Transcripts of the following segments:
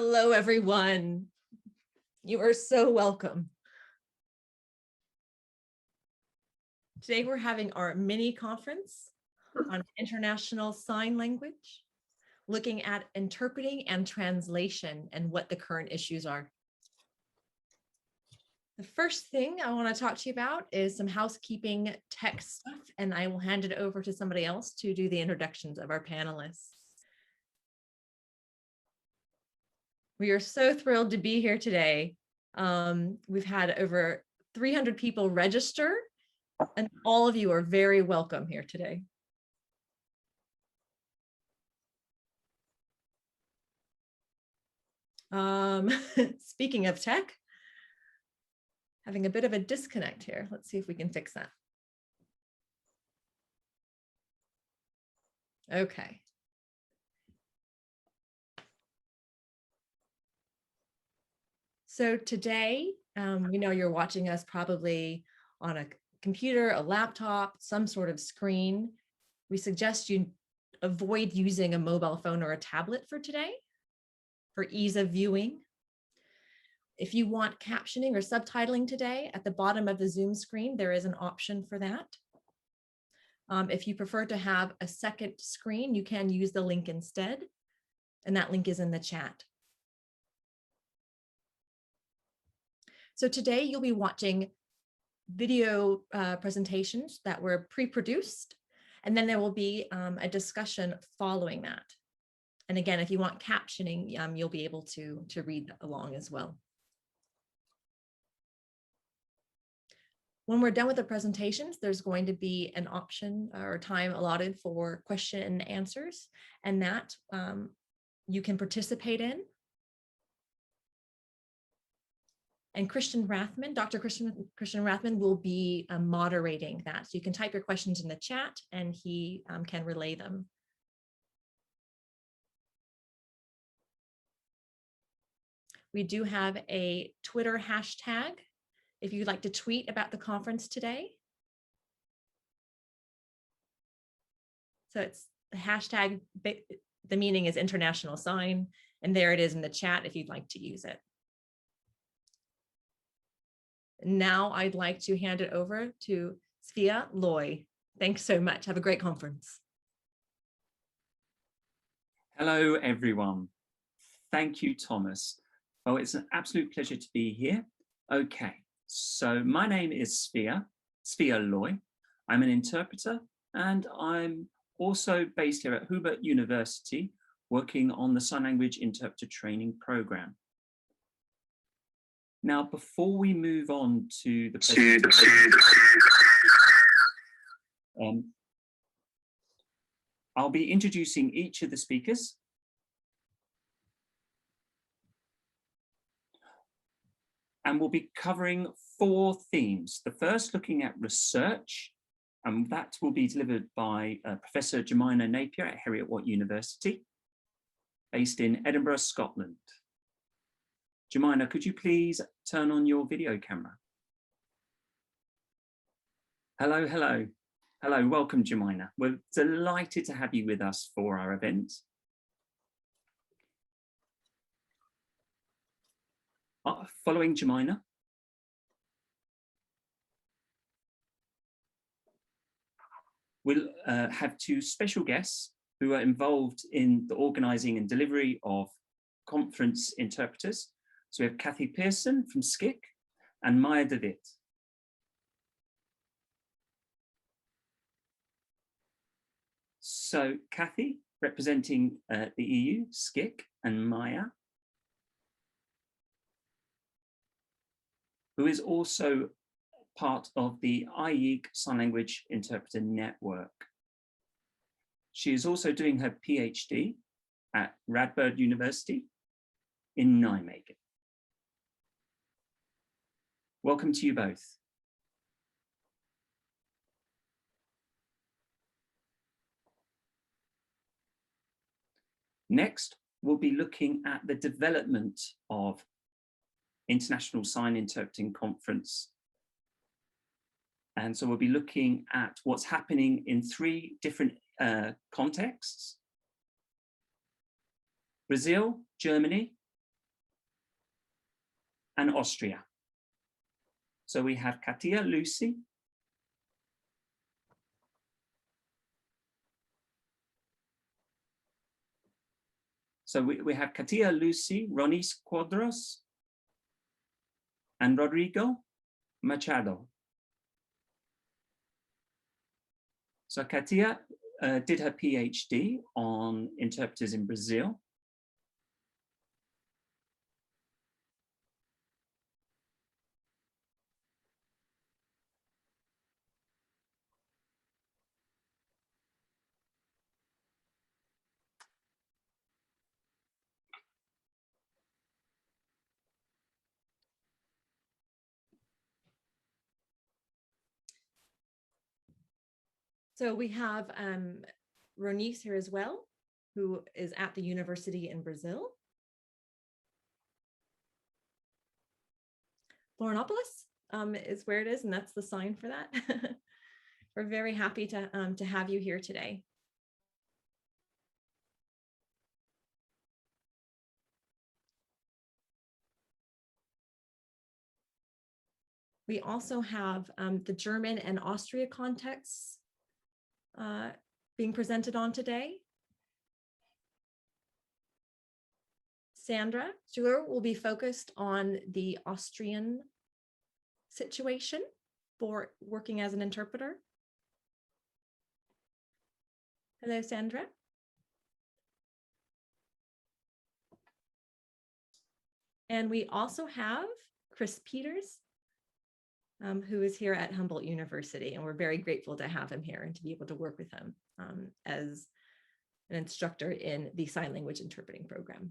Hello, everyone. You are so welcome. Today, we're having our mini conference on international sign language, looking at interpreting and translation and what the current issues are. The first thing I want to talk to you about is some housekeeping tech stuff, and I will hand it over to somebody else to do the introductions of our panelists. We are so thrilled to be here today. We've had over 300 people register, and all of you are very welcome here today. Speaking of tech, having a bit of a disconnect here. Let's see if we can fix that. Okay. So today, we know you're watching us probably on a computer, a laptop, some sort of screen. We suggest you avoid using a mobile phone or a tablet for today for ease of viewing. If you want captioning or subtitling today, at the bottom of the Zoom screen, there is an option for that. If you prefer to have a second screen, you can use the link instead, and that link is in the chat. So today you'll be watching video presentations that were pre-produced, and then there will be a discussion following that. And again, if you want captioning, you'll be able to read along as well. When we're done with the presentations, there's going to be an option or time allotted for question and answers, and that you can participate in. And Dr. Christian Rathman will be moderating that. So you can type your questions in the chat and he can relay them. We do have a Twitter hashtag if you'd like to tweet about the conference today. So it's the hashtag, the meaning is international sign, and there it is in the chat if you'd like to use it. Now I'd like to hand it over to Svea Loy. Thanks so much. Have a great conference. Hello, everyone. Thank you, Thomas. Oh, it's an absolute pleasure to be here. Okay, so my name is Svea Loy. I'm an interpreter, and I'm also based here at Hubert University, working on the Sign Language Interpreter Training Program. Now, before we move on to the presentation, I'll be introducing each of the speakers. And we'll be covering 4 themes. The first looking at research, and that will be delivered by Professor Jemina Napier at Heriot-Watt University, based in Edinburgh, Scotland. Jemina, could you please turn on your video camera? Hello, hello. Hello, welcome, Jemina. We're delighted to have you with us for our event. Following Jemina, we'll have 2 special guests who are involved in the organising and delivery of conference interpreters. So we have Kathy Pearson from SCIC and Maya DeWitt. So Kathy, representing the EU, SCIC, and Maya, who is also part of the IEG Sign Language Interpreter Network. She is also doing her PhD at Radboud University in Nijmegen. Welcome to you both. Next, we'll be looking at the development of International Sign Interpreting Conference. And so we'll be looking at what's happening in 3 different contexts: Brazil, Germany, and Austria. So we have Katia, Lucy. So we have Katia, Lucy, Ronis Quadros, and Rodrigo Machado. So Katia did her PhD on interpreters in Brazil. So we have Ronice here as well, who is at the university in Brazil. Florianopolis is where it is, and that's the sign for that. We're very happy to have you here today. We also have the German and Austria contexts being presented on today. Sandra Schuler will be focused on the Austrian situation for working as an interpreter. Hello, Sandra. And we also have Chris Peters, who is here at Humboldt University, and we're very grateful to have him here and to be able to work with him as an instructor in the sign language interpreting program.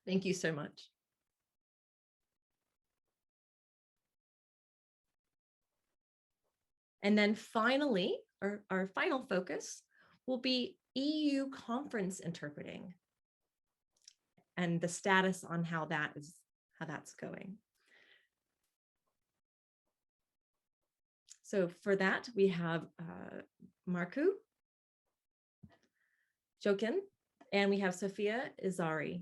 Thank you so much. And then finally, our final focus will be EU conference interpreting and the status on how that's going. So for that, we have Marku Jokin, and we have Sophia Izari.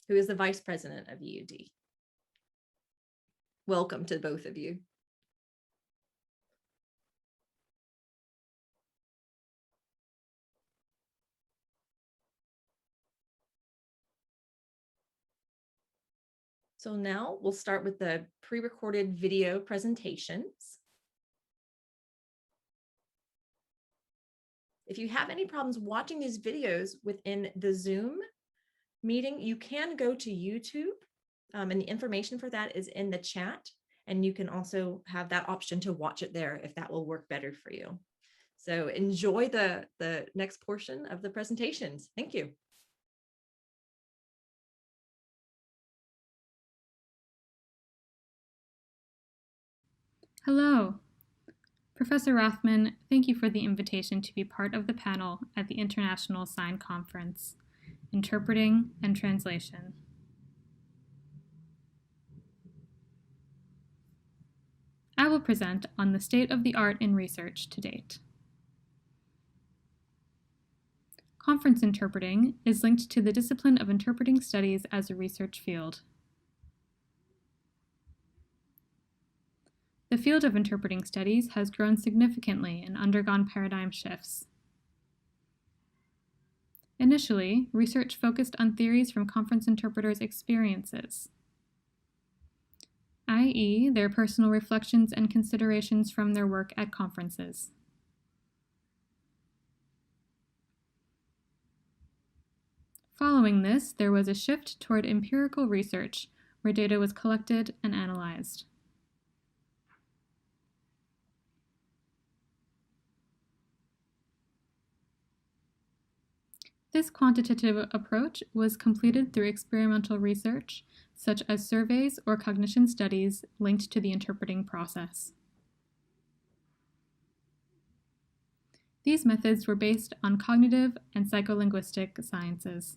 Who is the Vice President of EUD. Welcome to both of you. So now we'll start with the pre-recorded video presentations. If you have any problems watching these videos within the Zoom meeting, you can go to YouTube, and the information for that is in the chat, and you can also have that option to watch it there if that will work better for you. So enjoy the next portion of the presentations. Thank you. Hello. Professor Rothman, thank you for the invitation to be part of the panel at the International Sign Conference, Interpreting and Translation. I will present on the state of the art in research to date. Conference interpreting is linked to the discipline of interpreting studies as a research field. The field of interpreting studies has grown significantly and undergone paradigm shifts. Initially, research focused on theories from conference interpreters' experiences, i.e., their personal reflections and considerations from their work at conferences. Following this, there was a shift toward empirical research, where data was collected and analyzed. This quantitative approach was completed through experimental research, such as surveys or cognition studies linked to the interpreting process. These methods were based on cognitive and psycholinguistic sciences.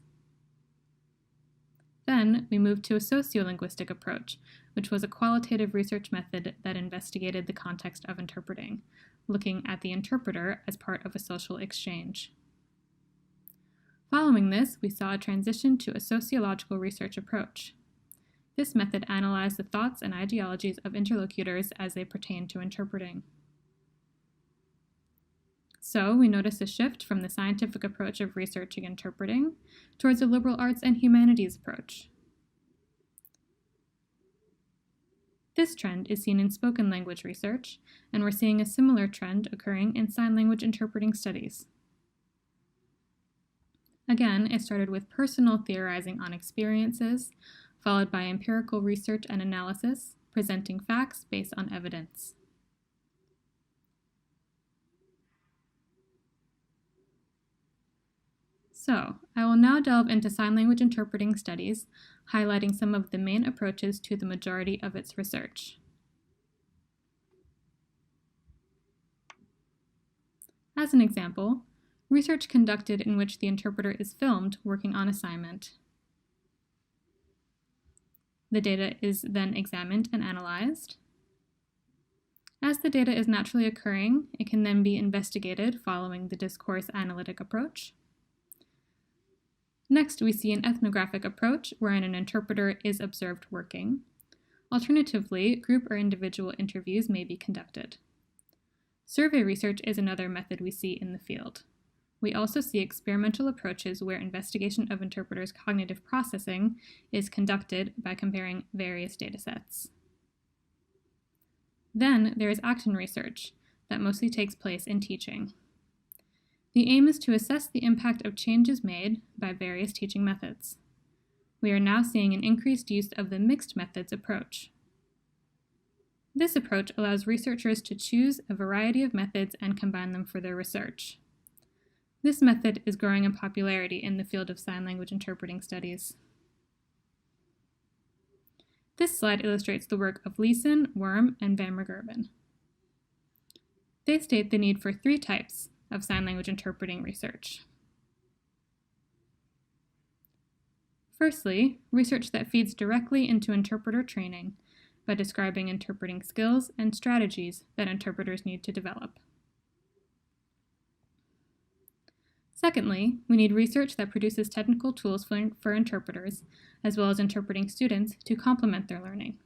Then we moved to a sociolinguistic approach, which was a qualitative research method that investigated the context of interpreting, looking at the interpreter as part of a social exchange. Following this, we saw a transition to a sociological research approach. This method analyzed the thoughts and ideologies of interlocutors as they pertain to interpreting. So we notice a shift from the scientific approach of researching and interpreting towards a liberal arts and humanities approach. This trend is seen in spoken language research, and we're seeing a similar trend occurring in sign language interpreting studies. Again, it started with personal theorizing on experiences, followed by empirical research and analysis, presenting facts based on evidence. So, I will now delve into sign language interpreting studies, highlighting some of the main approaches to the majority of its research. As an example, research conducted in which the interpreter is filmed working on assignment. The data is then examined and analyzed. As the data is naturally occurring, it can then be investigated following the discourse analytic approach. Next, we see an ethnographic approach wherein an interpreter is observed working. Alternatively, group or individual interviews may be conducted. Survey research is another method we see in the field. We also see experimental approaches where investigation of interpreters' cognitive processing is conducted by comparing various datasets. Then there is action research that mostly takes place in teaching. The aim is to assess the impact of changes made by various teaching methods. We are now seeing an increased use of the mixed methods approach. This approach allows researchers to choose a variety of methods and combine them for their research. This method is growing in popularity in the field of sign language interpreting studies. This slide illustrates the work of Leeson, Worm, and Van Megerben. They state the need for 3 types of sign language interpreting research. Firstly, research that feeds directly into interpreter training by describing interpreting skills and strategies that interpreters need to develop. Secondly, we need research that produces technical tools for interpreters, as well as interpreting students, to complement their learning.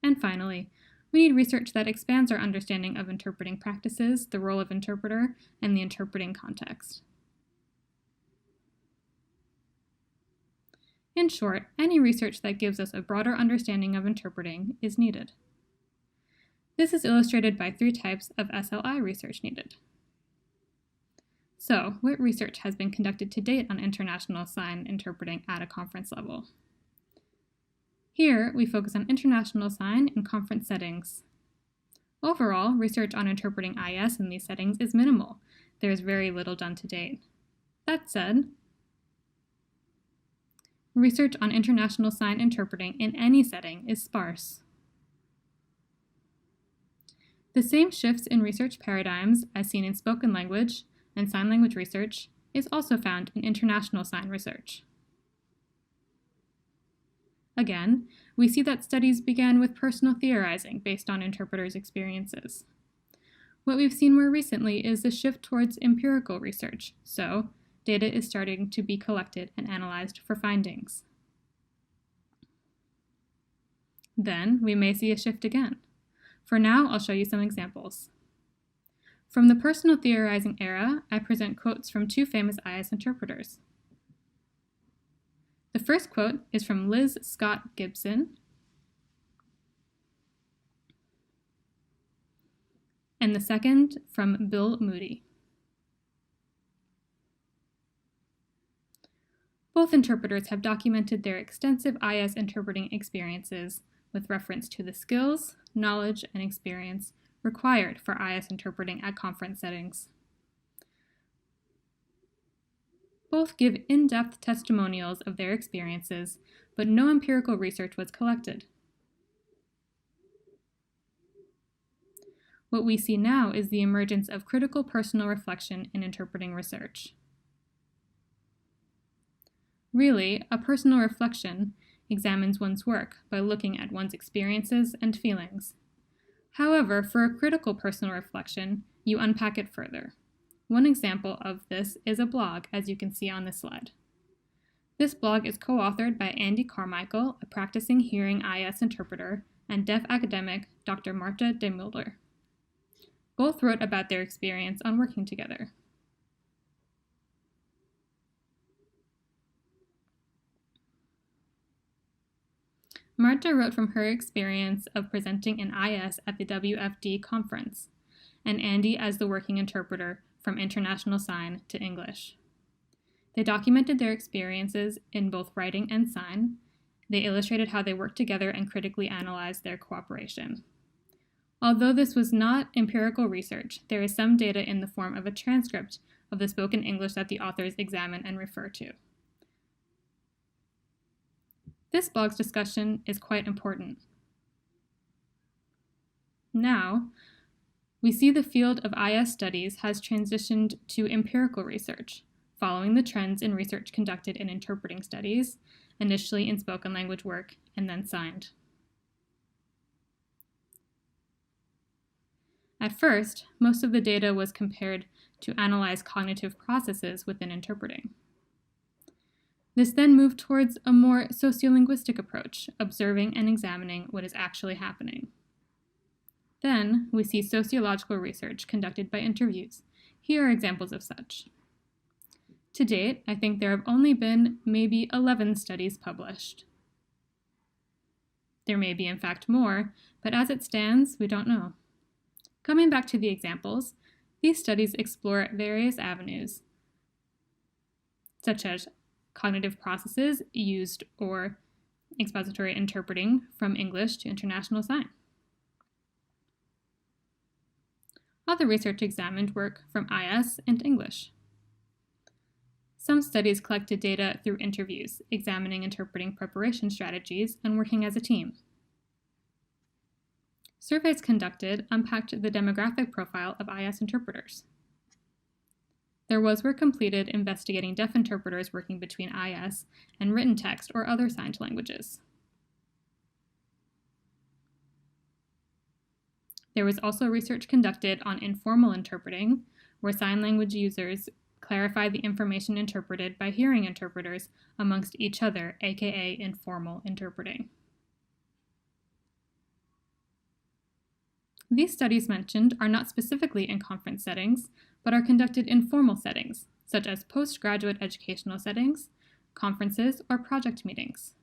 And finally, we need research that expands our understanding of interpreting practices, the role of interpreter, and the interpreting context. In short, any research that gives us a broader understanding of interpreting is needed. This is illustrated by 3 types of SLI research needed. So, what research has been conducted to date on international sign interpreting at a conference level? Here, we focus on international sign in conference settings. Overall, research on interpreting IS in these settings is minimal. There is very little done to date. That said, research on international sign interpreting in any setting is sparse. The same shifts in research paradigms as seen in spoken language and sign language research is also found in international sign research. Again, we see that studies began with personal theorizing based on interpreters' experiences. What we've seen more recently is the shift towards empirical research, so data is starting to be collected and analyzed for findings. Then we may see a shift again. For now, I'll show you some examples. From the personal theorizing era, I present quotes from 2 famous IS interpreters. The first quote is from Liz Scott Gibson, and the second from Bill Moody. Both interpreters have documented their extensive IS interpreting experiences with reference to the skills, knowledge, and experience required for IS interpreting at conference settings. Both give in-depth testimonials of their experiences, but no empirical research was collected. What we see now is the emergence of critical personal reflection in interpreting research. Really, a personal reflection examines one's work by looking at one's experiences and feelings. However, for a critical personal reflection, you unpack it further. One example of this is a blog, as you can see on this slide. This blog is co-authored by Andy Carmichael, a practicing hearing IS interpreter, and deaf academic Dr. Marta de Mulder. Both wrote about their experience on working together. Marta wrote from her experience of presenting in IS at the WFD conference, and Andy as the working interpreter from International Sign to English. They documented their experiences in both writing and sign. They illustrated how they worked together and critically analyzed their cooperation. Although this was not empirical research, there is some data in the form of a transcript of the spoken English that the authors examine and refer to. This blog's discussion is quite important. Now, we see the field of IS studies has transitioned to empirical research, following the trends in research conducted in interpreting studies, initially in spoken language work and then signed. At first, most of the data was compared to analyze cognitive processes within interpreting. This then moved towards a more sociolinguistic approach, observing and examining what is actually happening. Then, we see sociological research conducted by interviews. Here are examples of such. To date, I think there have only been maybe 11 studies published. There may be, in fact, more, but as it stands, we don't know. Coming back to the examples, these studies explore various avenues, such as cognitive processes used or expository interpreting from English to International Sign. Other research examined work from IS and English. Some studies collected data through interviews, examining interpreting preparation strategies and working as a team. Surveys conducted unpacked the demographic profile of IS interpreters. There was work completed investigating deaf interpreters working between IS and written text or other signed languages. There was also research conducted on informal interpreting, where sign language users clarify the information interpreted by hearing interpreters amongst each other, aka informal interpreting. These studies mentioned are not specifically in conference settings, but are conducted in formal settings, such as postgraduate educational settings, conferences, or project meetings.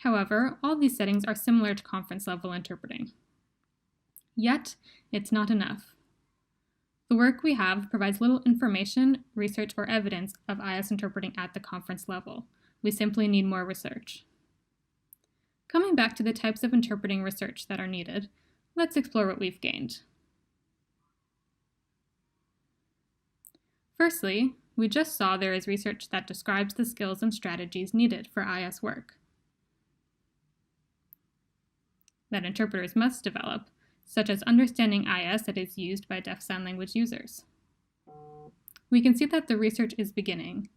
However, all these settings are similar to conference-level interpreting. Yet, it's not enough. The work we have provides little information, research, or evidence of IS interpreting at the conference level. We simply need more research. Coming back to the types of interpreting research that are needed, let's explore what we've gained. Firstly, we just saw there is research that describes the skills and strategies needed for IS work that interpreters must develop, such as understanding IS that is used by deaf sign language users. We can see that the research is beginning,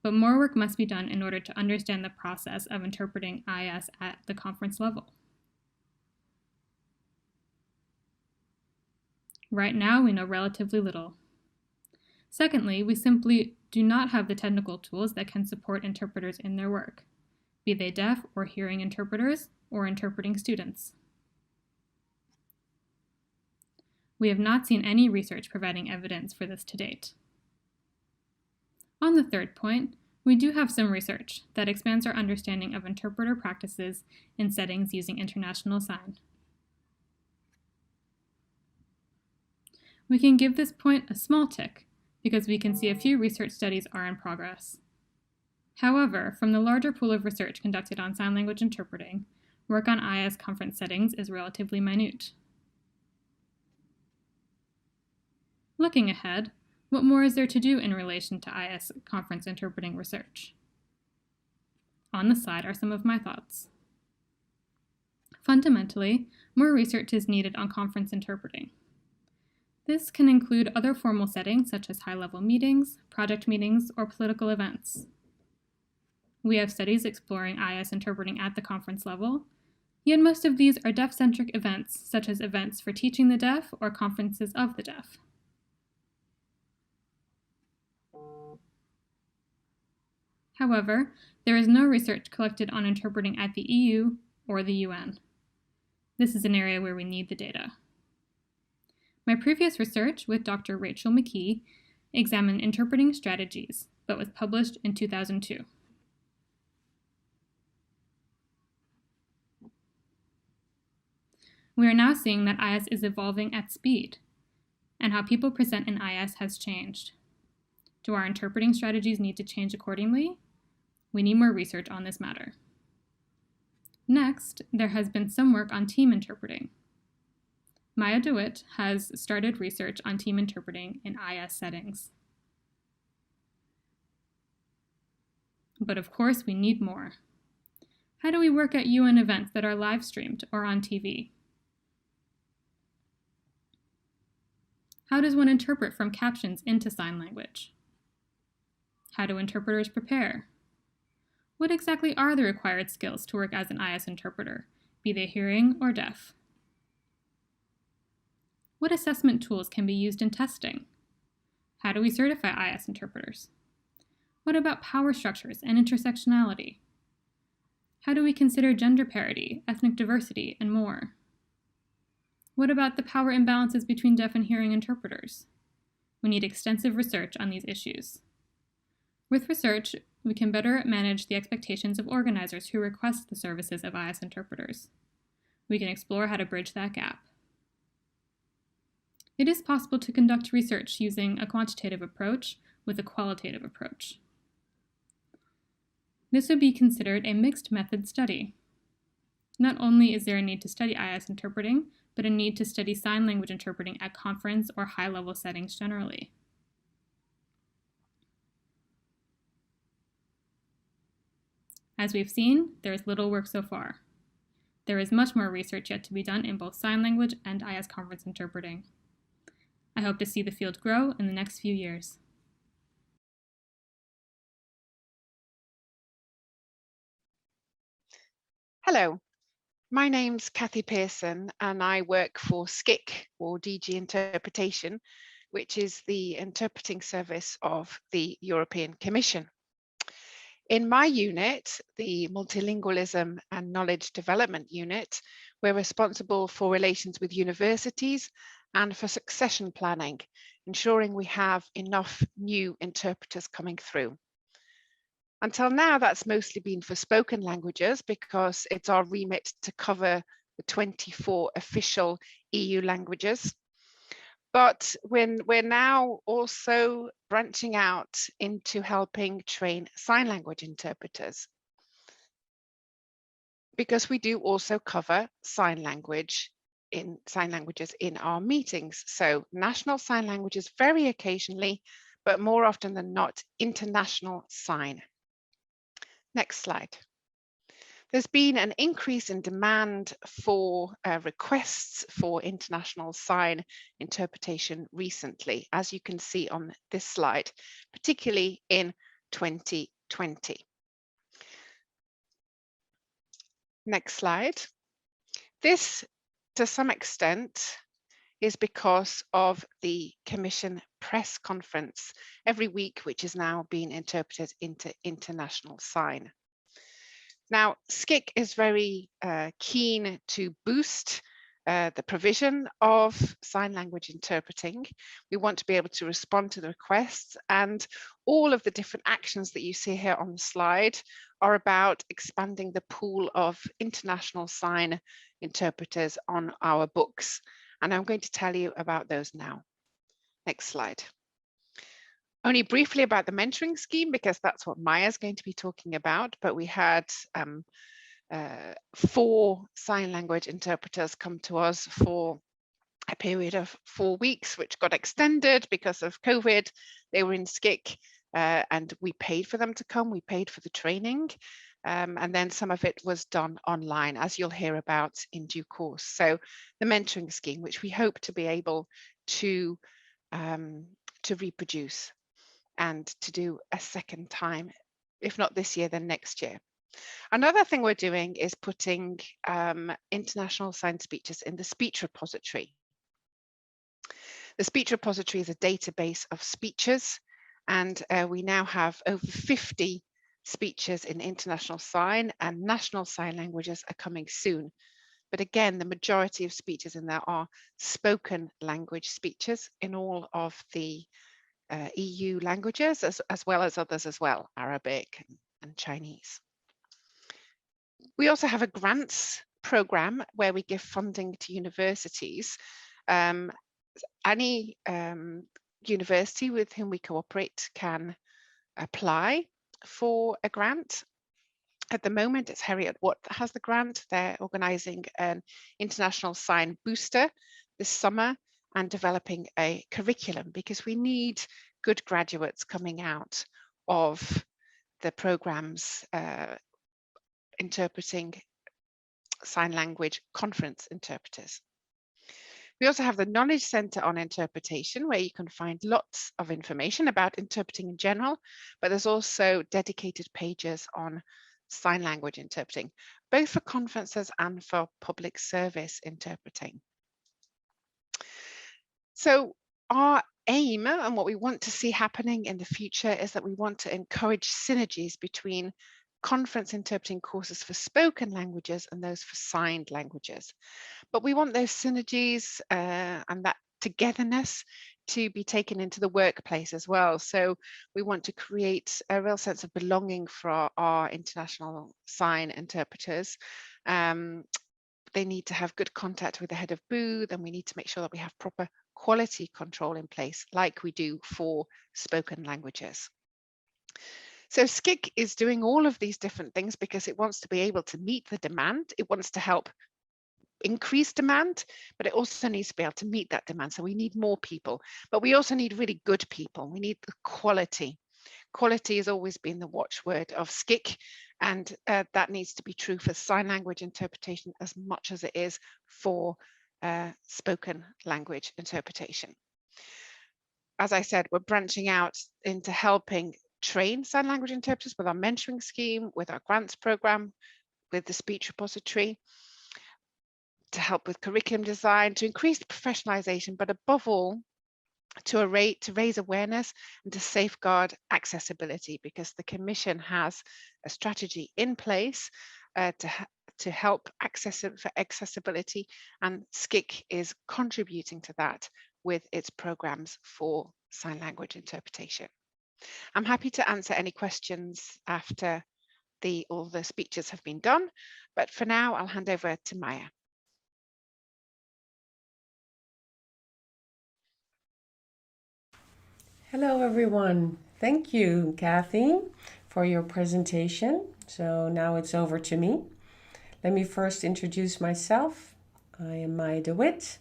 but more work must be done in order to understand the process of interpreting IS at the conference level. Right now, we know relatively little. Secondly, we simply do not have the technical tools that can support interpreters in their work, be they deaf or hearing interpreters or interpreting students. We have not seen any research providing evidence for this to date. On the third point, we do have some research that expands our understanding of interpreter practices in settings using International Sign. We can give this point a small tick because we can see a few research studies are in progress. However, from the larger pool of research conducted on sign language interpreting, work on IS conference settings is relatively minute. Looking ahead, what more is there to do in relation to IS conference interpreting research? On the slide are some of my thoughts. Fundamentally, more research is needed on conference interpreting. This can include other formal settings such as high-level meetings, project meetings, or political events. We have studies exploring IS interpreting at the conference level, Yet most of these are deaf-centric events, such as events for teaching the deaf or conferences of the deaf. However, there is no research collected on interpreting at the EU or the UN. This is an area where we need the data. My previous research with Dr. Rachel McKee examined interpreting strategies, but was published in 2002. We are now seeing that IS is evolving at speed, and how people present in IS has changed. Do our interpreting strategies need to change accordingly? We need more research on this matter. Next, there has been some work on team interpreting. Maya DeWitt has started research on team interpreting in IS settings. But of course, we need more. How do we work at UN events that are live streamed or on TV? How does one interpret from captions into sign language? How do interpreters prepare? What exactly are the required skills to work as an IS interpreter, be they hearing or deaf? What assessment tools can be used in testing? How do we certify IS interpreters? What about power structures and intersectionality? How do we consider gender parity, ethnic diversity, and more? What about the power imbalances between deaf and hearing interpreters? We need extensive research on these issues. With research, we can better manage the expectations of organizers who request the services of IS interpreters. We can explore how to bridge that gap. It is possible to conduct research using a quantitative approach with a qualitative approach. This would be considered a mixed method study. Not only is there a need to study IS interpreting, but a need to study sign language interpreting at conference or high-level settings generally. As we've seen, there is little work so far. There is much more research yet to be done in both sign language and IS conference interpreting. I hope to see the field grow in the next few years. Hello, my name's Kathy Pearson and I work for SCIC, or DG Interpretation, which is the interpreting service of the European Commission. In my unit, the Multilingualism and Knowledge Development Unit, we're responsible for relations with universities and for succession planning, ensuring we have enough new interpreters coming through. Until now, that's mostly been for spoken languages because it's our remit to cover the 24 official EU languages. But we're now also branching out into helping train sign language interpreters, because we do also cover sign languages in our meetings. So national sign languages very occasionally, but more often than not, international sign. Next slide. There's been an increase in demand for requests for international sign interpretation recently, as you can see on this slide, particularly in 2020. Next slide. This, to some extent, is because of the Commission press conference every week, which is now being interpreted into international sign. Now, SCIC is very keen to boost the provision of sign language interpreting. We want to be able to respond to the requests, and all of the different actions that you see here on the slide are about expanding the pool of international sign interpreters on our books. And I'm going to tell you about those now. Next slide. Only briefly about the mentoring scheme, because that's what Maya's going to be talking about, but we had 4 sign language interpreters come to us for a period of 4 weeks, which got extended because of COVID. They were in SCIC and we paid for them to come, we paid for the training. And then some of it was done online, as you'll hear about in due course. So the mentoring scheme, which we hope to be able to reproduce and to do a second time, if not this year, then next year. Another thing we're doing is putting international sign speeches in the speech repository. The speech repository is a database of speeches, and we now have over 50 speeches in international sign, and national sign languages are coming soon. But again, the majority of speeches in there are spoken language speeches in all of the EU languages, as well as others as well, Arabic and Chinese. We also have a grants program where we give funding to universities. Any university with whom we cooperate can apply for a grant. At the moment, it's Heriot Watt that has the grant. They're organising an international sign booster this summer and developing a curriculum, because we need good graduates coming out of the programs interpreting sign language conference interpreters. We also have the Knowledge Centre on Interpretation, where you can find lots of information about interpreting in general, but there's also dedicated pages on sign language interpreting, both for conferences and for public service interpreting. So our aim and what we want to see happening in the future is that we want to encourage synergies between conference interpreting courses for spoken languages and those for signed languages. But we want those synergies and that togetherness to be taken into the workplace as well. So we want to create a real sense of belonging for our international sign interpreters. They need to have good contact with the head of booth, and we need to make sure that we have proper quality control in place, like we do for spoken languages. So SCIC is doing all of these different things because it wants to be able to meet the demand. It wants to help increase demand, but it also needs to be able to meet that demand. So we need more people, but we also need really good people. We need the quality. Quality has always been the watchword of SCIC, and that needs to be true for sign language interpretation as much as it is for spoken language interpretation. As I said, we're branching out into helping train sign language interpreters with our mentoring scheme, with our grants program, with the speech repository, to help with curriculum design, to increase the professionalization, but above all, to raise awareness and to safeguard accessibility, because the Commission has a strategy in place to help for accessibility, and SCIC is contributing to that with its programs for sign language interpretation. I'm happy to answer any questions after all the speeches have been done, but for now I'll hand over to Maya. Hello everyone. Thank you, Kathy, for your presentation. So now it's over to me. Let me first introduce myself. I am Maya DeWitt.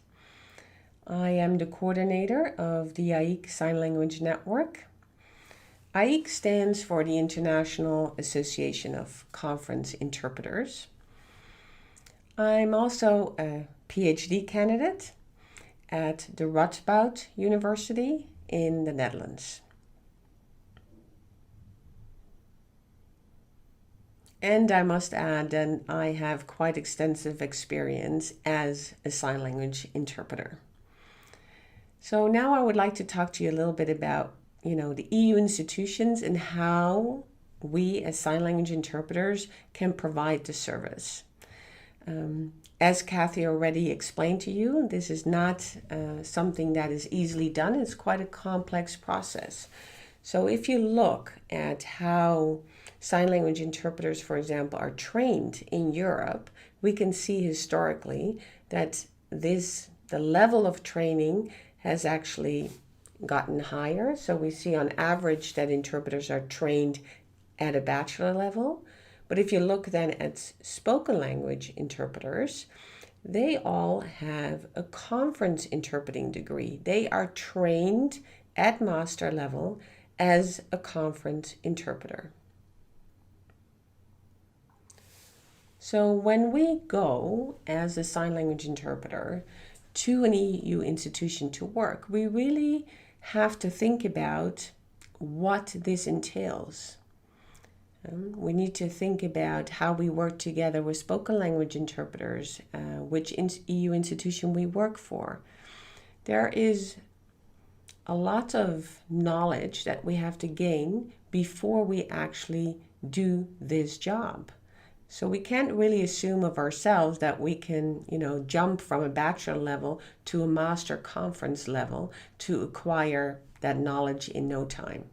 I am the coordinator of the AIC Sign Language Network. AIC stands for the International Association of Conference Interpreters. I'm also a PhD candidate at the Radboud University in the Netherlands. And I must add that I have quite extensive experience as a sign language interpreter. So now I would like to talk to you a little bit about, the EU institutions and how we as sign language interpreters can provide the service. As Kathy already explained to you, this is not something that is easily done. It's quite a complex process. So if you look at how sign language interpreters, for example, are trained in Europe, we can see historically that the level of training has actually gotten higher. So we see on average that interpreters are trained at a bachelor level. But if you look then at spoken language interpreters, they all have a conference interpreting degree. They are trained at master level as a conference interpreter. So when we go as a sign language interpreter to an EU institution to work, we really have to think about what this entails. We need to think about how we work together with spoken language interpreters, which EU institution we work for. There is a lot of knowledge that we have to gain before we actually do this job. So we can't really assume of ourselves that we can, jump from a bachelor level to a master conference level to acquire that knowledge in no time.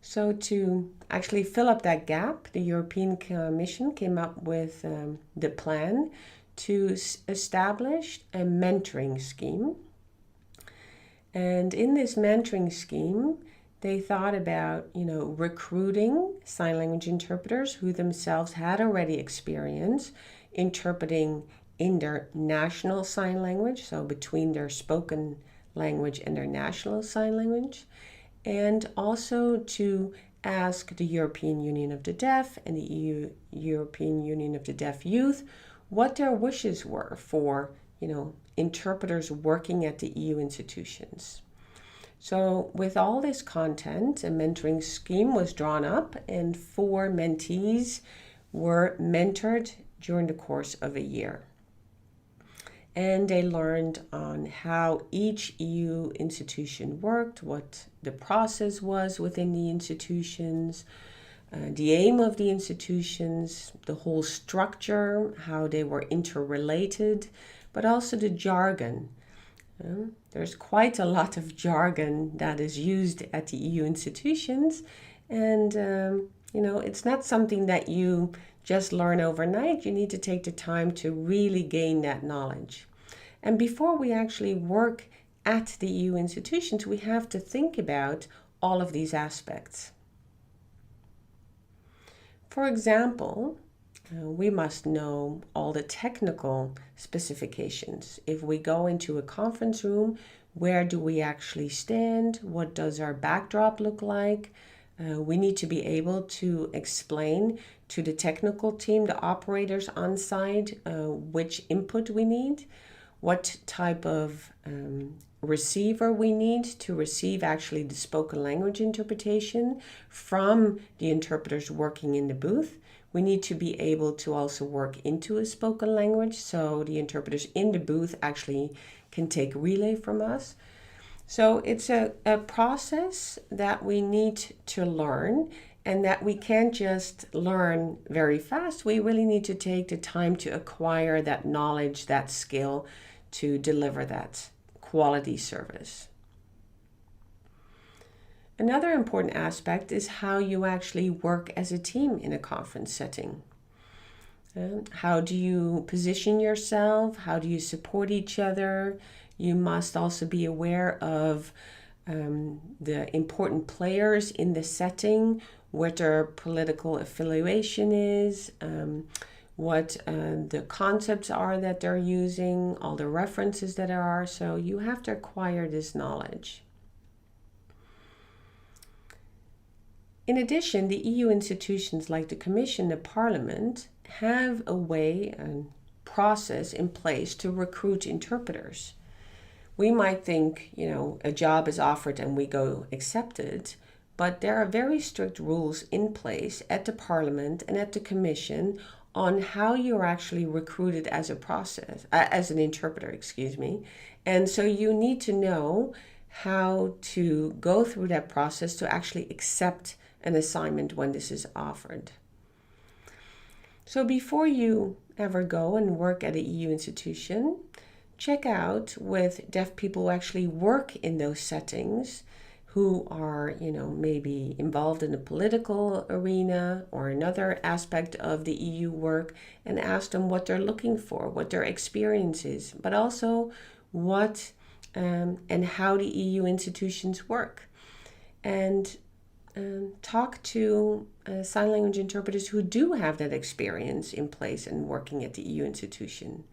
So to actually fill up that gap, the European Commission came up with the plan to establish a mentoring scheme. And in this mentoring scheme, they thought about, recruiting sign language interpreters who themselves had already experience interpreting in their national sign language, so between their spoken language and their national sign language, and also to ask the European Union of the Deaf and the European Union of the Deaf Youth what their wishes were for, interpreters working at the EU institutions. So with all this content, a mentoring scheme was drawn up and 4 mentees were mentored during the course of a year. And they learned on how each EU institution worked, what the process was within the institutions, the aim of the institutions, the whole structure, how they were interrelated, but also the jargon. There's quite a lot of jargon that is used at the EU institutions, and it's not something that you just learn overnight. You need to take the time to really gain that knowledge. And before we actually work at the EU institutions, we have to think about all of these aspects. For example, we must know all the technical specifications. If we go into a conference room, where do we actually stand? What does our backdrop look like? We need to be able to explain to the technical team, the operators on site, which input we need, what type of receiver we need to receive actually the spoken language interpretation from the interpreters working in the booth. We need to be able to also work into a spoken language, so the interpreters in the booth actually can take relay from us. So it's a process that we need to learn, and that we can't just learn very fast. We really need to take the time to acquire that knowledge, that skill, to deliver that quality service. Another important aspect is how you actually work as a team in a conference setting. How do you position yourself? How do you support each other? You must also be aware of the important players in the setting, what their political affiliation is, what the concepts are that they're using, all the references that there are. So you have to acquire this knowledge. In addition, the EU institutions like the Commission, the Parliament, have a way and process in place to recruit interpreters. We might think, a job is offered and we go accept it, but there are very strict rules in place at the Parliament and at the Commission on how you're actually recruited as an interpreter, And so you need to know how to go through that process to actually accept an assignment when this is offered. So before you ever go and work at an EU institution, check out with deaf people who actually work in those settings, who are, maybe involved in the political arena or another aspect of the EU work, and ask them what they're looking for, what their experience is, but also what and how the EU institutions work. And talk to sign language interpreters who do have that experience in place and working at the EU institution.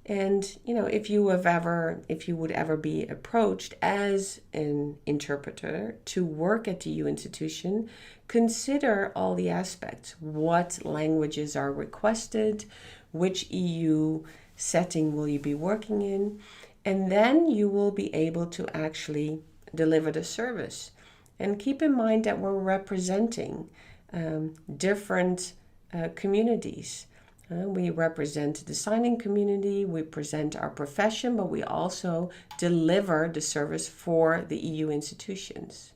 And, if you would ever be approached as an interpreter to work at the EU institution, consider all the aspects. What languages are requested? Which EU setting will you be working in? And then you will be able to actually deliver the service. And keep in mind that we're representing different communities. We represent the signing community, we present our profession, but we also deliver the service for the EU institutions.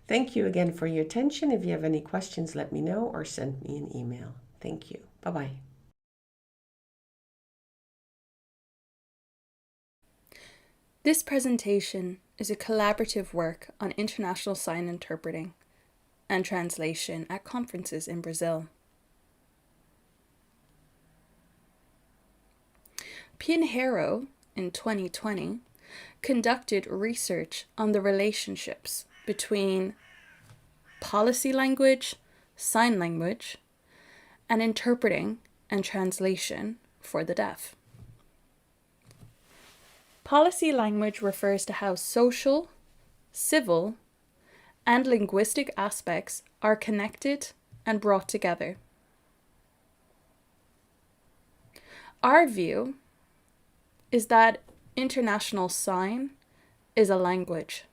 Thank you again for your attention. If you have any questions, let me know or send me an email. Thank you. Bye-bye. This presentation is a collaborative work on international sign interpreting and translation at conferences in Brazil. Pinheiro, in 2020, conducted research on the relationships between policy language, sign language, and interpreting and translation for the deaf. Policy language refers to how social, civil, and linguistic aspects are connected and brought together. Our view is that international sign is a language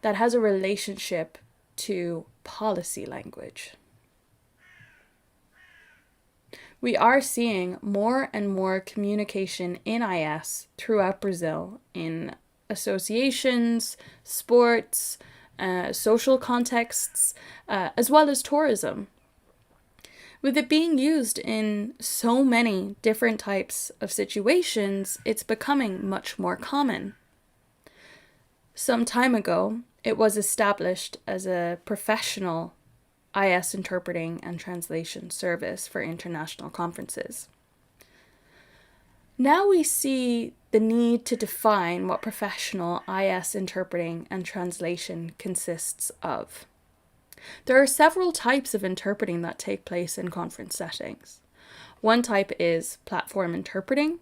that has a relationship to policy language. We are seeing more and more communication in IS throughout Brazil in associations, sports, social contexts, as well as tourism. With it being used in so many different types of situations, it's becoming much more common. Some time ago, it was established as a professional IS interpreting and translation service for international conferences. Now we see the need to define what professional IS interpreting and translation consists of. There are several types of interpreting that take place in conference settings. One type is platform interpreting,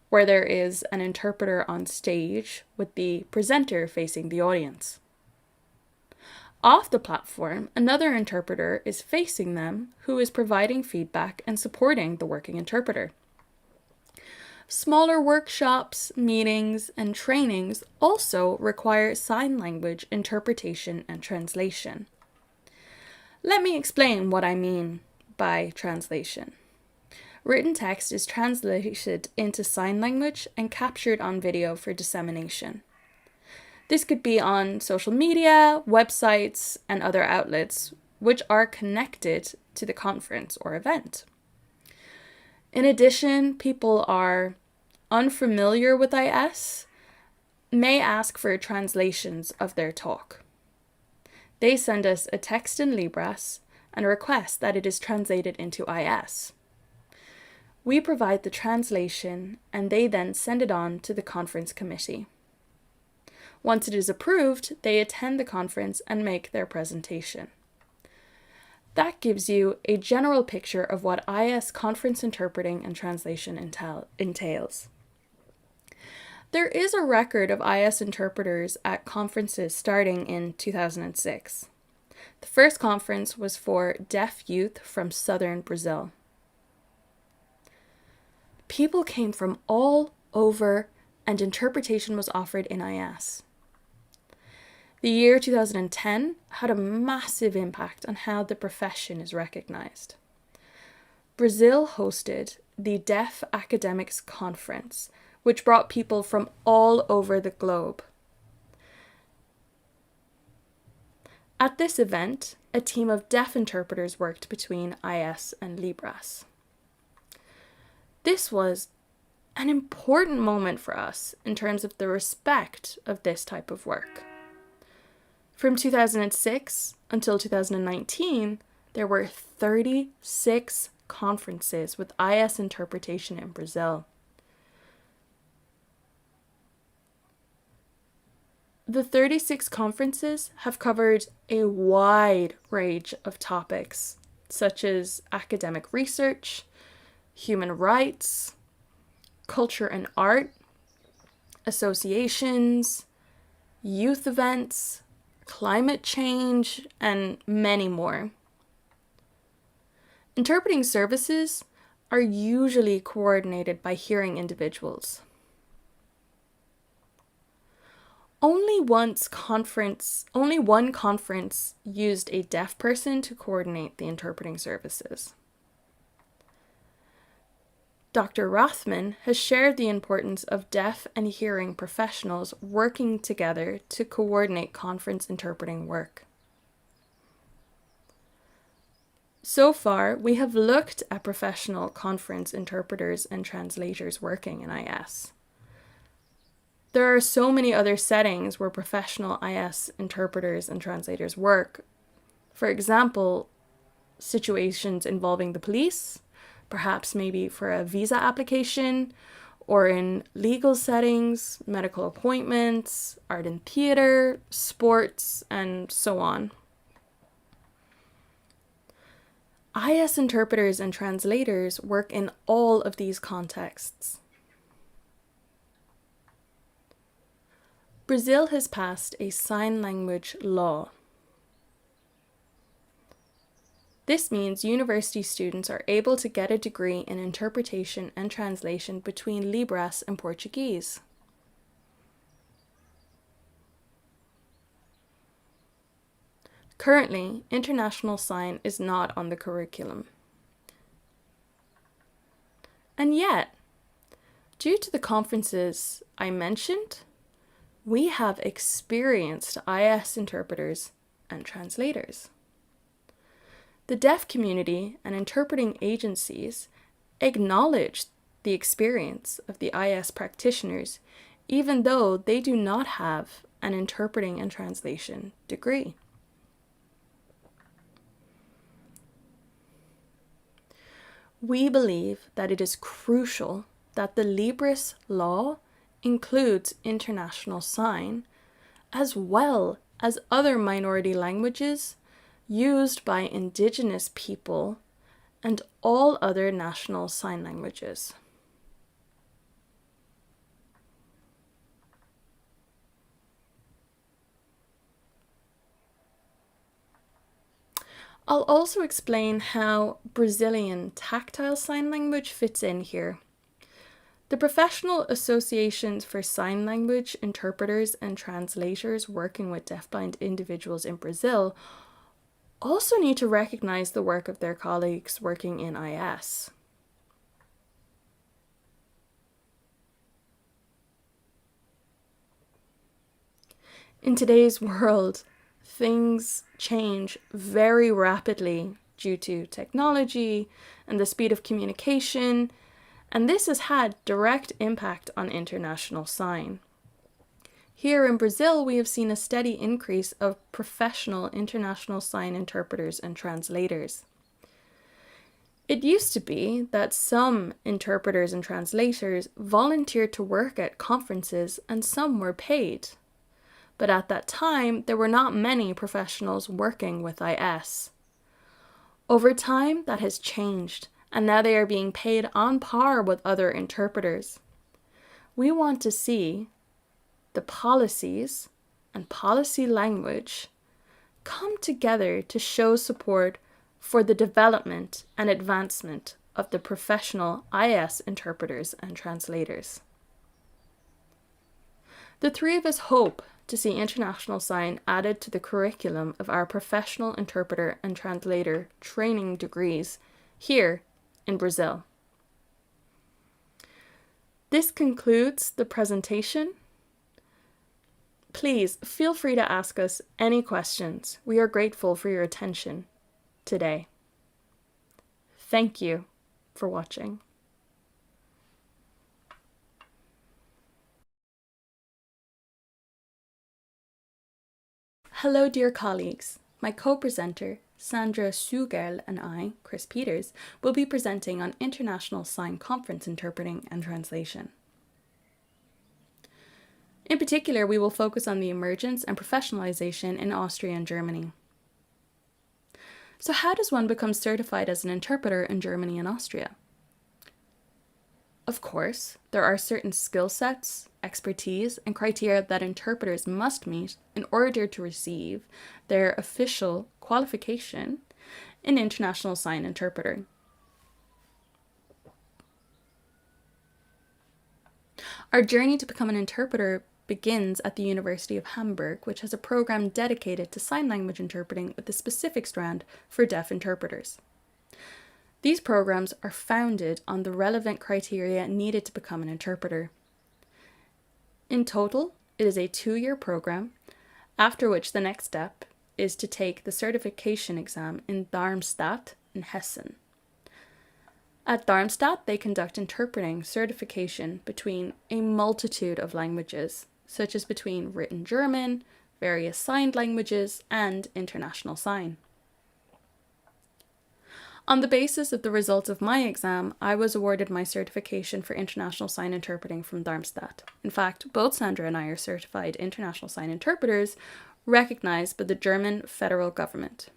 where there is an interpreter on stage with the presenter facing the audience. Off the platform, another interpreter is facing them who is providing feedback and supporting the working interpreter. Smaller workshops, meetings, and trainings also require sign language interpretation and translation. Let me explain what I mean by translation. Written text is translated into sign language and captured on video for dissemination. This could be on social media, websites, and other outlets which are connected to the conference or event. In addition, people are unfamiliar with IS, may ask for translations of their talk. They send us a text in Libras and request that it is translated into IS. We provide the translation and they then send it on to the conference committee. Once it is approved, they attend the conference and make their presentation. That gives you a general picture of what IS conference interpreting and translation entails. There is a record of IS interpreters at conferences starting in 2006. The first conference was for deaf youth from southern Brazil. People came from all over and interpretation was offered in IS. The year 2010 had a massive impact on how the profession is recognized. Brazil hosted the Deaf Academics Conference, which brought people from all over the globe. At this event, a team of deaf interpreters worked between IS and Libras. This was an important moment for us in terms of the respect of this type of work. From 2006 until 2019, there were 36 conferences with IS interpretation in Brazil. The 36 conferences have covered a wide range of topics, such as academic research, human rights, culture and art, associations, youth events, climate change, and many more. Interpreting services are usually coordinated by hearing individuals. Only one conference used a deaf person to coordinate the interpreting services. Dr. Rothman has shared the importance of deaf and hearing professionals working together to coordinate conference interpreting work. So far, we have looked at professional conference interpreters and translators working in IS. There are so many other settings where professional IS interpreters and translators work. For example, situations involving the police, perhaps maybe for a visa application, or in legal settings, medical appointments, art and theater, sports, and so on. IS interpreters and translators work in all of these contexts. Brazil has passed a sign language law. This means university students are able to get a degree in interpretation and translation between Libras and Portuguese. Currently, International Sign is not on the curriculum. And yet, due to the conferences I mentioned, we have experienced IS interpreters and translators. The deaf community and interpreting agencies acknowledge the experience of the IS practitioners, even though they do not have an interpreting and translation degree. We believe that it is crucial that the Libris law includes International Sign, as well as other minority languages used by Indigenous people and all other national sign languages. I'll also explain how Brazilian tactile sign language fits in here. The professional associations for sign language interpreters and translators working with deafblind individuals in Brazil also need to recognize the work of their colleagues working in IS. In today's world, things change very rapidly due to technology and the speed of communication, and this has had direct impact on International Sign. Here in Brazil, we have seen a steady increase of professional International Sign interpreters and translators. It used to be that some interpreters and translators volunteered to work at conferences and some were paid. But at that time, there were not many professionals working with IS. Over time, that has changed, and now they are being paid on par with other interpreters. We want to see the policies and policy language come together to show support for the development and advancement of the professional IS interpreters and translators. The three of us hope to see International Sign added to the curriculum of our professional interpreter and translator training degrees here in Brazil. This concludes the presentation. Please feel free to ask us any questions. We are grateful for your attention today. Thank you for watching. Hello, dear colleagues. My co-presenter, Sandra Sugerl, and I, Chris Peters, will be presenting on International Sign Conference Interpreting and Translation. In particular, we will focus on the emergence and professionalization in Austria and Germany. So how does one become certified as an interpreter in Germany and Austria? Of course, there are certain skill sets, expertise, and criteria that interpreters must meet in order to receive their official qualification in International Sign Interpreter. Our journey to become an interpreter begins at the University of Hamburg, which has a program dedicated to sign language interpreting with a specific strand for deaf interpreters. These programs are founded on the relevant criteria needed to become an interpreter. In total, it is a 2-year program, after which the next step is to take the certification exam in Darmstadt in Hessen. At Darmstadt, they conduct interpreting certification between a multitude of languages, such as between written German, various signed languages, and international sign. On the basis of the results of my exam, I was awarded my certification for international sign interpreting from Darmstadt. In fact, both Sandra and I are certified international sign interpreters recognized by the German federal government.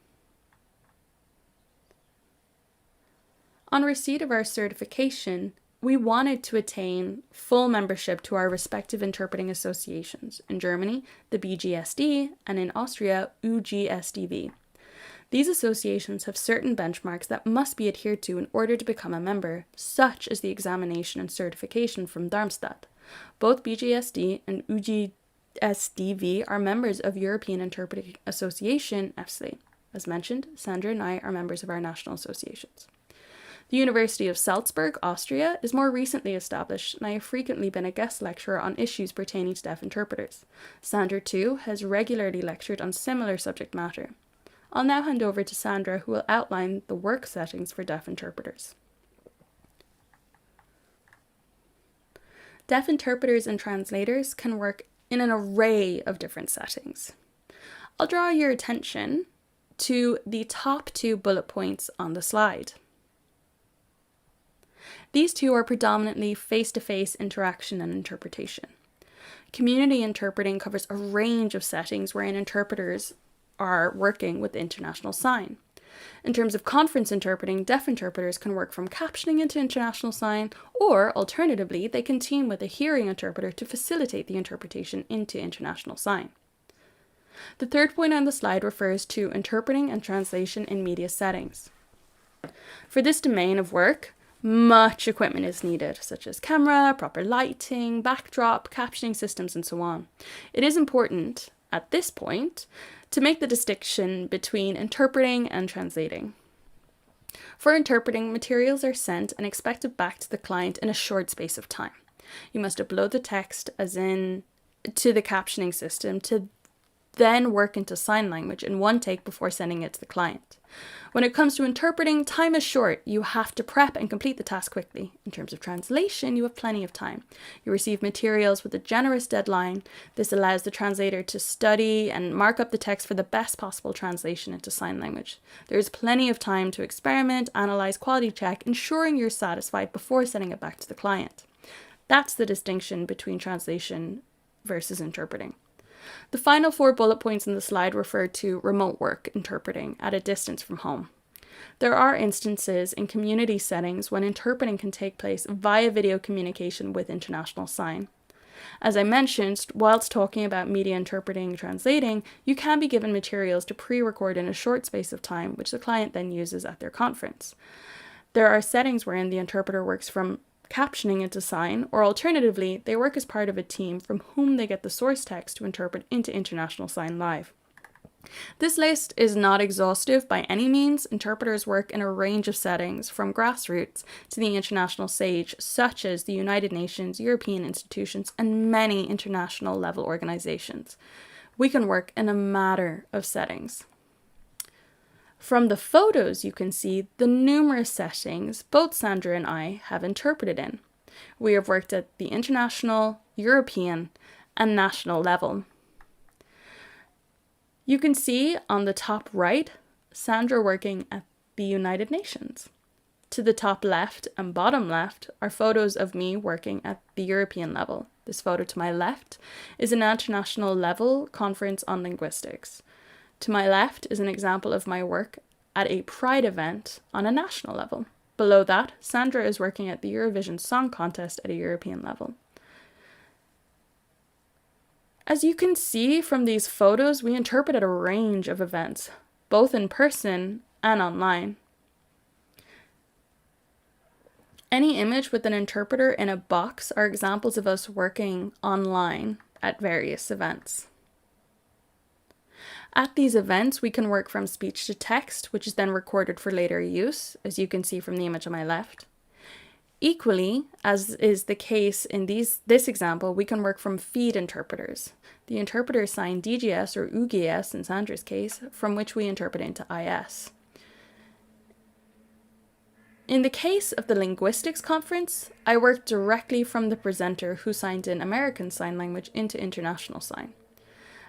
On receipt of our certification, we wanted to attain full membership to our respective interpreting associations. In Germany, the BGSD, and in Austria, UGSDV. These associations have certain benchmarks that must be adhered to in order to become a member, such as the examination and certification from Darmstadt. Both BGSD and UGSDV are members of European Interpreting Association, EFSLE. As mentioned, Sandra and I are members of our national associations. The University of Salzburg, Austria, is more recently established, and I have frequently been a guest lecturer on issues pertaining to deaf interpreters. Sandra, too, has regularly lectured on similar subject matter. I'll now hand over to Sandra, who will outline the work settings for deaf interpreters. Deaf interpreters and translators can work in an array of different settings. I'll draw your attention to the top 2 bullet points on the slide. These 2 are predominantly face-to-face interaction and interpretation. Community interpreting covers a range of settings wherein interpreters are working with international sign. In terms of conference interpreting, deaf interpreters can work from captioning into international sign, or alternatively, they can team with a hearing interpreter to facilitate the interpretation into international sign. The 3rd point on the slide refers to interpreting and translation in media settings. For this domain of work, much equipment is needed, such as camera, proper lighting, backdrop, captioning systems, and so on. It is important, at this point, to make the distinction between interpreting and translating. For interpreting, materials are sent and expected back to the client in a short space of time. You must upload the text, as in to the captioning system, to then work into sign language in one take before sending it to the client. When it comes to interpreting, time is short. You have to prep and complete the task quickly. In terms of translation, you have plenty of time. You receive materials with a generous deadline. This allows the translator to study and mark up the text for the best possible translation into sign language. There is plenty of time to experiment, analyze, quality check, ensuring you're satisfied before sending it back to the client. That's the distinction between translation versus interpreting. The final 4 bullet points in the slide refer to remote work interpreting at a distance from home. There are instances in community settings when interpreting can take place via video communication with international sign. As I mentioned, whilst talking about media interpreting and translating, you can be given materials to pre-record in a short space of time, which the client then uses at their conference. There are settings wherein the interpreter works from captioning into sign, or alternatively, they work as part of a team from whom they get the source text to interpret into international sign live. This list is not exhaustive by any means. Interpreters work in a range of settings, from grassroots to the international stage, such as the United Nations, European institutions, and many international level organizations. We can work in a matter of settings. From the photos, you can see the numerous settings both Sandra and I have interpreted in. We have worked at the international, European, and national level. You can see on the top right, Sandra working at the United Nations. To the top left and bottom left are photos of me working at the European level. This photo to my left is an international level conference on linguistics. To my left is an example of my work at a Pride event on a national level. Below that, Sandra is working at the Eurovision Song Contest at a European level. As you can see from these photos, we interpret at a range of events, both in person and online. Any image with an interpreter in a box are examples of us working online at various events. At these events, we can work from speech to text, which is then recorded for later use, as you can see from the image on my left. Equally, as is the case in this example, we can work from feed interpreters. The interpreters sign DGS or UGS in Sandra's case, from which we interpret into IS. In the case of the linguistics conference, I worked directly from the presenter who signed in American Sign Language into International Sign.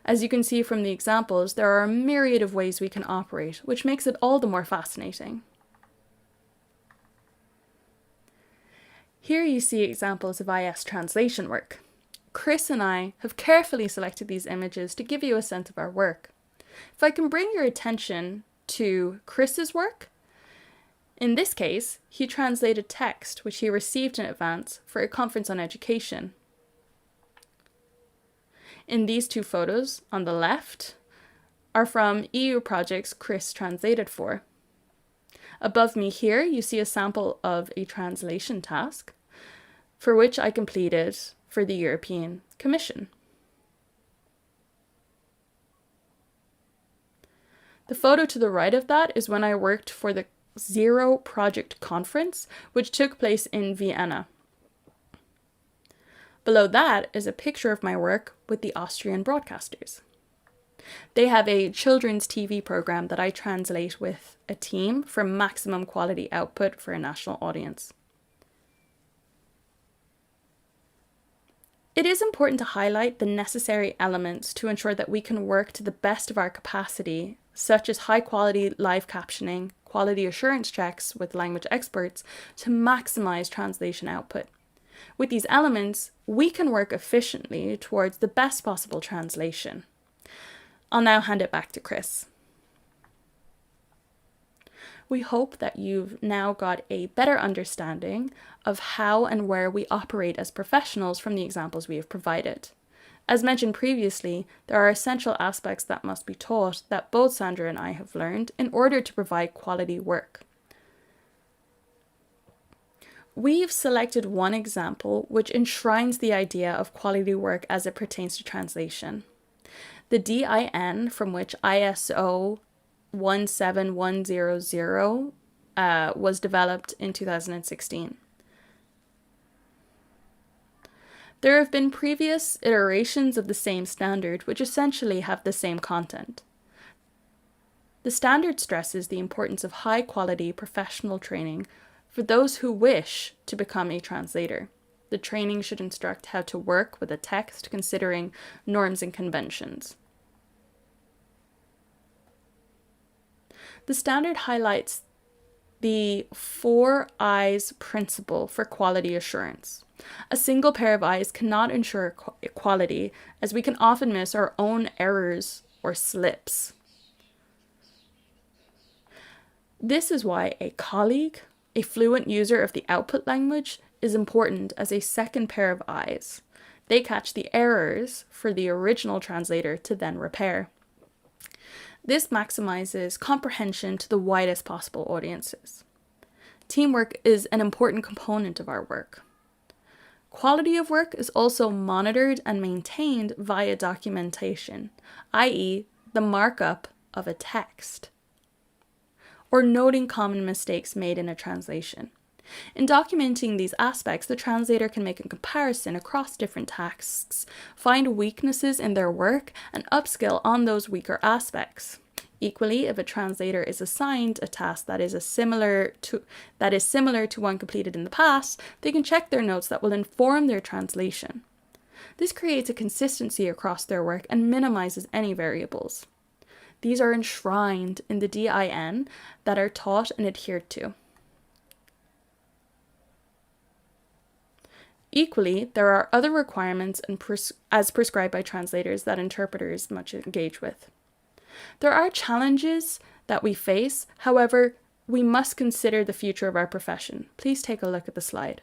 As you can see from the examples, there are a myriad of ways we can operate, which makes it all the more fascinating. Here you see examples of IS translation work. Chris and I have carefully selected these images to give you a sense of our work. If I can bring your attention to Chris's work, in this case, he translated text which he received in advance for a conference on education. In these two photos on the left are from EU projects Chris translated for. Above me here, you see a sample of a translation task for which I completed for the European Commission. The photo to the right of that is when I worked for the Zero Project Conference, which took place in Vienna. Below that is a picture of my work with the Austrian broadcasters. They have a children's TV program that I translate with a team for maximum quality output for a national audience. It is important to highlight the necessary elements to ensure that we can work to the best of our capacity, such as high quality live captioning, quality assurance checks with language experts to maximize translation output. With these elements, we can work efficiently towards the best possible translation. I'll now hand it back to Chris. We hope that you've now got a better understanding of how and where we operate as professionals from the examples we have provided. As mentioned previously, there are essential aspects that must be taught that both Sandra and I have learned in order to provide quality work. We've selected one example which enshrines the idea of quality work as it pertains to translation. The DIN, from which ISO 17100 was developed in 2016. There have been previous iterations of the same standard which essentially have the same content. The standard stresses the importance of high-quality professional training for those who wish to become a translator. The training should instruct how to work with a text considering norms and conventions. The standard highlights the 4 eyes principle for quality assurance. A single pair of eyes cannot ensure quality, as we can often miss our own errors or slips. This is why a colleague, a fluent user of the output language, is important as a second pair of eyes. They catch the errors for the original translator to then repair. This maximizes comprehension to the widest possible audiences. Teamwork is an important component of our work. Quality of work is also monitored and maintained via documentation, i.e., the markup of a text, or noting common mistakes made in a translation. In documenting these aspects, the translator can make a comparison across different tasks, find weaknesses in their work, and upskill on those weaker aspects. Equally, if a translator is assigned a task that is similar to one completed in the past, they can check their notes that will inform their translation. This creates a consistency across their work and minimizes any variables. These are enshrined in the DIN that are taught and adhered to. Equally, there are other requirements as prescribed by translators that interpreters must engage with. There are challenges that we face, however, we must consider the future of our profession. Please take a look at the slide.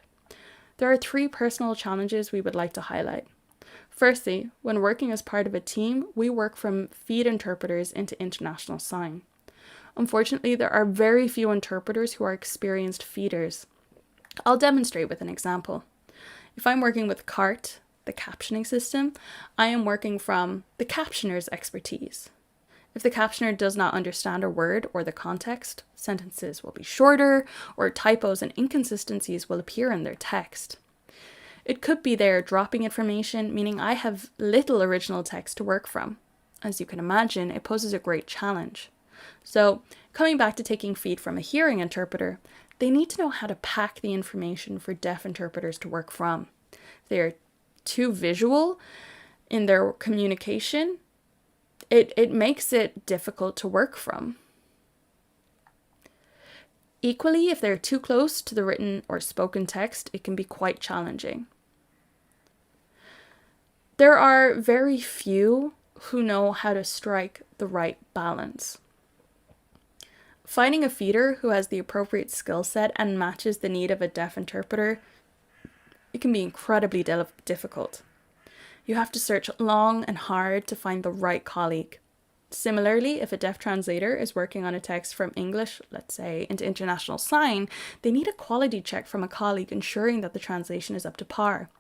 There are 3 personal challenges we would like to highlight. Firstly, when working as part of a team, we work from feed interpreters into international sign. Unfortunately, there are very few interpreters who are experienced feeders. I'll demonstrate with an example. If I'm working with CART, the captioning system, I am working from the captioner's expertise. If the captioner does not understand a word or the context, sentences will be shorter, or typos and inconsistencies will appear in their text. It could be they're dropping information, meaning I have little original text to work from. As you can imagine, it poses a great challenge. So, coming back to taking feed from a hearing interpreter, they need to know how to pack the information for deaf interpreters to work from. If they're too visual in their communication, it makes it difficult to work from. Equally, if they're too close to the written or spoken text, it can be quite challenging. There are very few who know how to strike the right balance. Finding a feeder who has the appropriate skill set and matches the need of a deaf interpreter, it can be incredibly difficult. You have to search long and hard to find the right colleague. Similarly, if a deaf translator is working on a text from English, let's say, into international sign, they need a quality check from a colleague ensuring that the translation is up to par.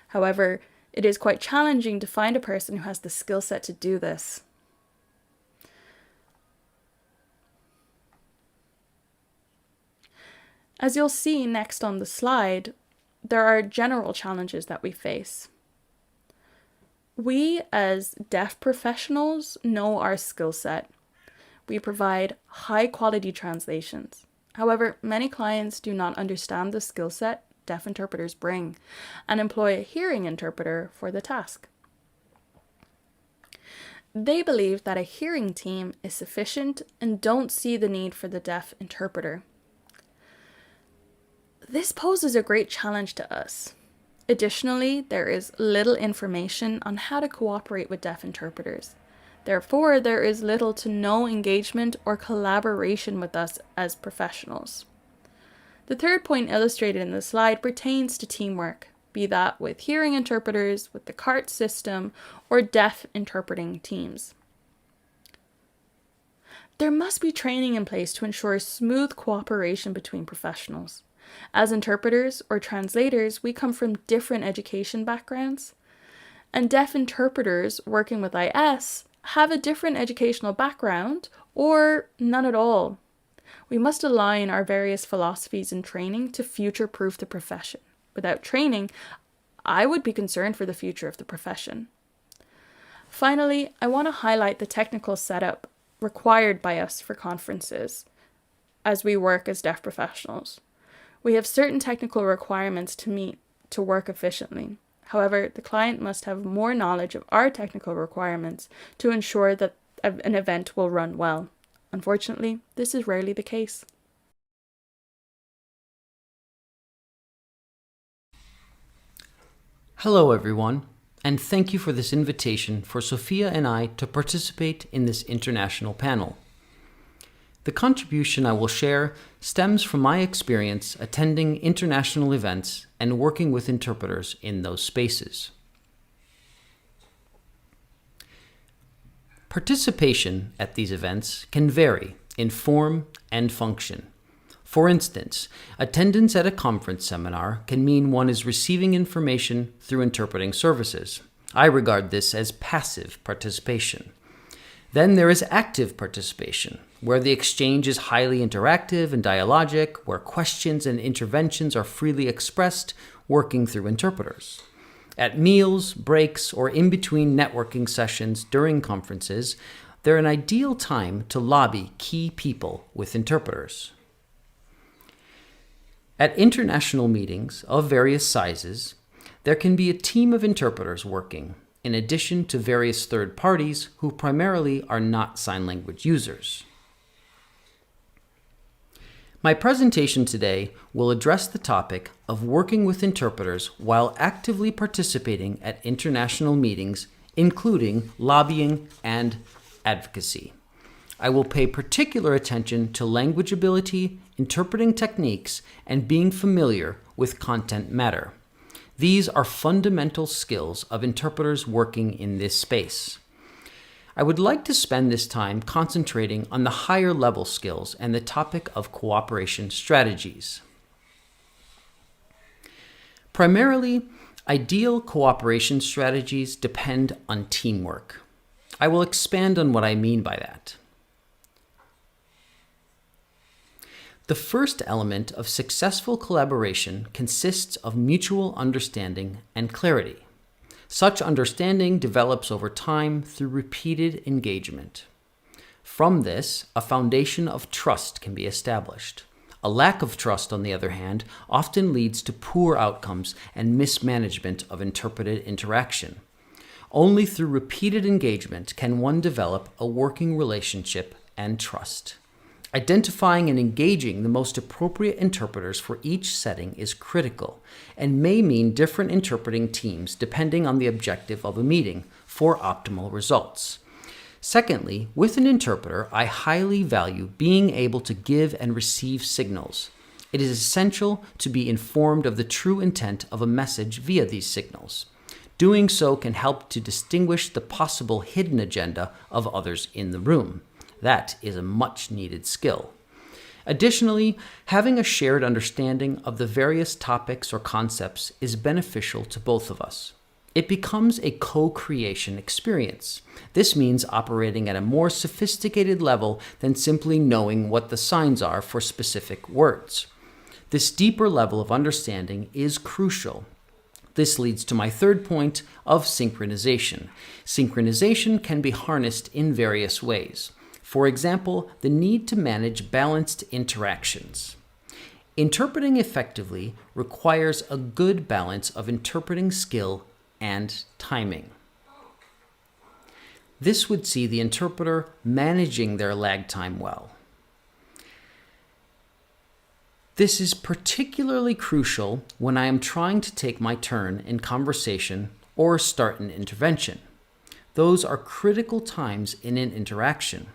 However, it is quite challenging to find a person who has the skill set to do this. As you'll see next on the slide, there are general challenges that we face. We, as deaf professionals, know our skill set. We provide high-quality translations. However, many clients do not understand the skill set deaf interpreters bring and employ a hearing interpreter for the task. They believe that a hearing team is sufficient and don't see the need for the deaf interpreter. This poses a great challenge to us. Additionally, there is little information on how to cooperate with deaf interpreters. Therefore, there is little to no engagement or collaboration with us as professionals. The third point illustrated in the slide pertains to teamwork, be that with hearing interpreters, with the CART system, or deaf interpreting teams. There must be training in place to ensure smooth cooperation between professionals. As interpreters or translators, we come from different education backgrounds, and deaf interpreters working with IS have a different educational background or none at all. We must align our various philosophies and training to future-proof the profession. Without training, I would be concerned for the future of the profession. Finally, I want to highlight the technical setup required by us for conferences as we work as deaf professionals. We have certain technical requirements to meet to work efficiently. However, the client must have more knowledge of our technical requirements to ensure that an event will run well. Unfortunately, this is rarely the case. Hello everyone, and thank you for this invitation for Sophia and I to participate in this international panel. The contribution I will share stems from my experience attending international events and working with interpreters in those spaces. Participation at these events can vary in form and function. For instance, attendance at a conference seminar can mean one is receiving information through interpreting services. I regard this as passive participation. Then there is active participation, where the exchange is highly interactive and dialogic, where questions and interventions are freely expressed, working through interpreters. At meals, breaks, or in between networking sessions during conferences, they're an ideal time to lobby key people with interpreters. At international meetings of various sizes, there can be a team of interpreters working, in addition to various third parties who primarily are not sign language users. My presentation today will address the topic of working with interpreters while actively participating at international meetings, including lobbying and advocacy. I will pay particular attention to language ability, interpreting techniques, and being familiar with content matter. These are fundamental skills of interpreters working in this space. I would like to spend this time concentrating on the higher level skills and the topic of cooperation strategies. Primarily, Ideal cooperation strategies depend on teamwork. I will expand on what I mean by that. The first element of successful collaboration consists of mutual understanding and clarity. Such understanding develops over time through repeated engagement. From this, a foundation of trust can be established. A lack of trust, on the other hand, often leads to poor outcomes and mismanagement of interpreted interaction. Only through repeated engagement can one develop a working relationship and trust. Identifying and engaging the most appropriate interpreters for each setting is critical and may mean different interpreting teams depending on the objective of a meeting for optimal results. Secondly, with an interpreter, I highly value being able to give and receive signals. It is essential to be informed of the true intent of a message via these signals. Doing so can help to distinguish the possible hidden agenda of others in the room. That is a much needed skill. Additionally, having a shared understanding of the various topics or concepts is beneficial to both of us. It becomes a co-creation experience. This means operating at a more sophisticated level than simply knowing what the signs are for specific words. This deeper level of understanding is crucial. This leads to my third point of synchronization. Synchronization can be harnessed in various ways. For example, the need to manage balanced interactions. Interpreting effectively requires a good balance of interpreting skill and timing. This would see the interpreter managing their lag time well. This is particularly crucial when I am trying to take my turn in conversation or start an intervention. Those are critical times in an interaction.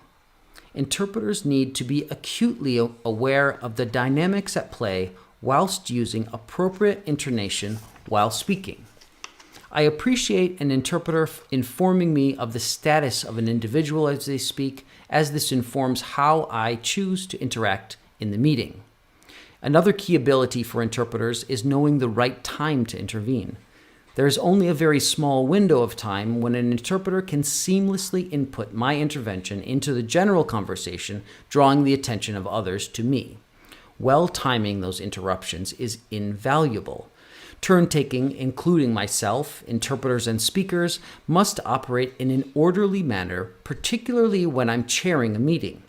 Interpreters need to be acutely aware of the dynamics at play whilst using appropriate intonation while speaking. I appreciate an interpreter informing me of the status of an individual as they speak, as this informs how I choose to interact in the meeting. Another key ability for interpreters is knowing the right time to intervene. There is only a very small window of time when an interpreter can seamlessly input my intervention into the general conversation, drawing the attention of others to me. Well timing those interruptions is invaluable. Turn-taking, including myself, interpreters, and speakers, must operate in an orderly manner, particularly when I'm chairing a meeting.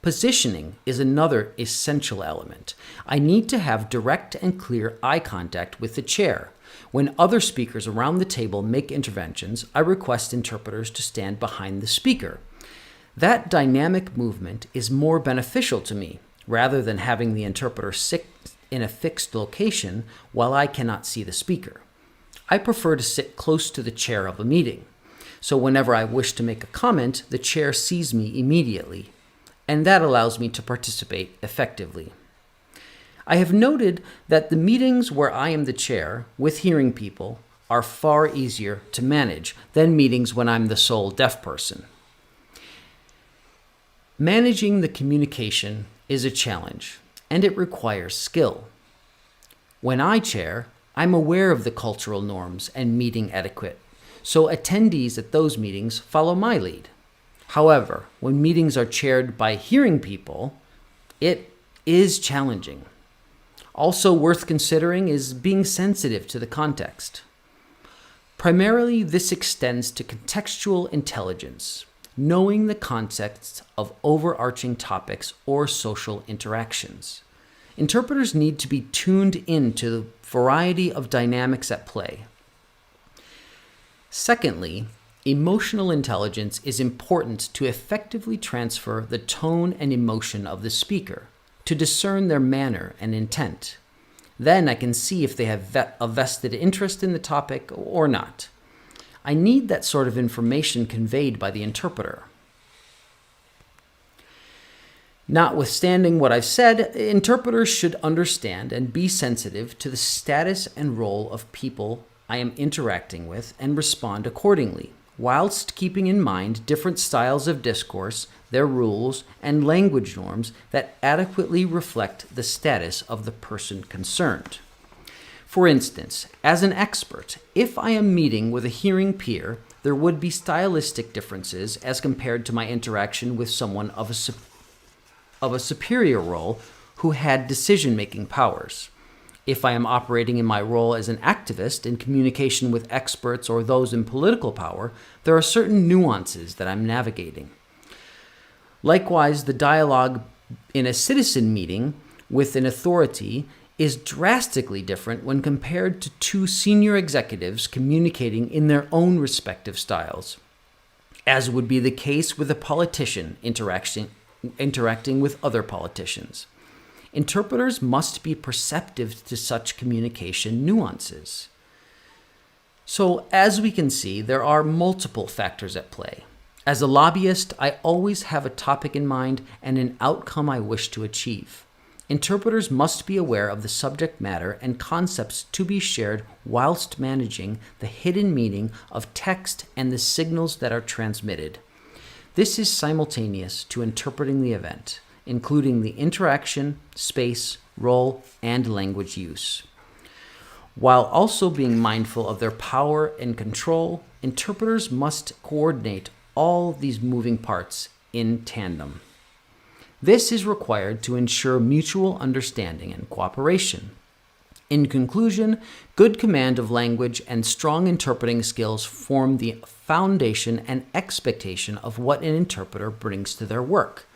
Positioning is another essential element. I need to have direct and clear eye contact with the chair. When other speakers around the table make interventions, I request interpreters to stand behind the speaker. That dynamic movement is more beneficial to me, rather than having the interpreter sit in a fixed location while I cannot see the speaker. I prefer to sit close to the chair of a meeting, so whenever I wish to make a comment, the chair sees me immediately, and that allows me to participate effectively. I have noted that the meetings where I am the chair with hearing people are far easier to manage than meetings when I'm the sole deaf person. Managing the communication is a challenge, and it requires skill. When I chair, I'm aware of the cultural norms and meeting etiquette, so attendees at those meetings follow my lead. However, when meetings are chaired by hearing people, it is challenging. Also worth considering is being sensitive to the context. Primarily, this extends to contextual intelligence, knowing the context of overarching topics or social interactions. Interpreters need to be tuned into the variety of dynamics at play. Secondly, emotional intelligence is important to effectively transfer the tone and emotion of the speaker, to discern their manner and intent. Then I can see if they have a vested interest in the topic or not. I need that sort of information conveyed by the interpreter. Notwithstanding what I've said, interpreters should understand and be sensitive to the status and role of people I am interacting with and respond accordingly, whilst keeping in mind different styles of discourse, their rules, and language norms that adequately reflect the status of the person concerned. For instance, as an expert, if I am meeting with a hearing peer, there would be stylistic differences as compared to my interaction with someone of a superior role who had decision-making powers. If I am operating in my role as an activist in communication with experts or those in political power, there are certain nuances that I'm navigating. Likewise, the dialogue in a citizen meeting with an authority is drastically different when compared to two senior executives communicating in their own respective styles, as would be the case with a politician interacting with other politicians. Interpreters must be perceptive to such communication nuances. So, as we can see, there are multiple factors at play. As a lobbyist, I always have a topic in mind and an outcome I wish to achieve. Interpreters must be aware of the subject matter and concepts to be shared whilst managing the hidden meaning of text and the signals that are transmitted. This is simultaneous to interpreting the event, including the interaction, space, role, and language use. While also being mindful of their power and control, interpreters must coordinate all these moving parts in tandem. This is required to ensure mutual understanding and cooperation. In conclusion, good command of language and strong interpreting skills form the foundation and expectation of what an interpreter brings to their work.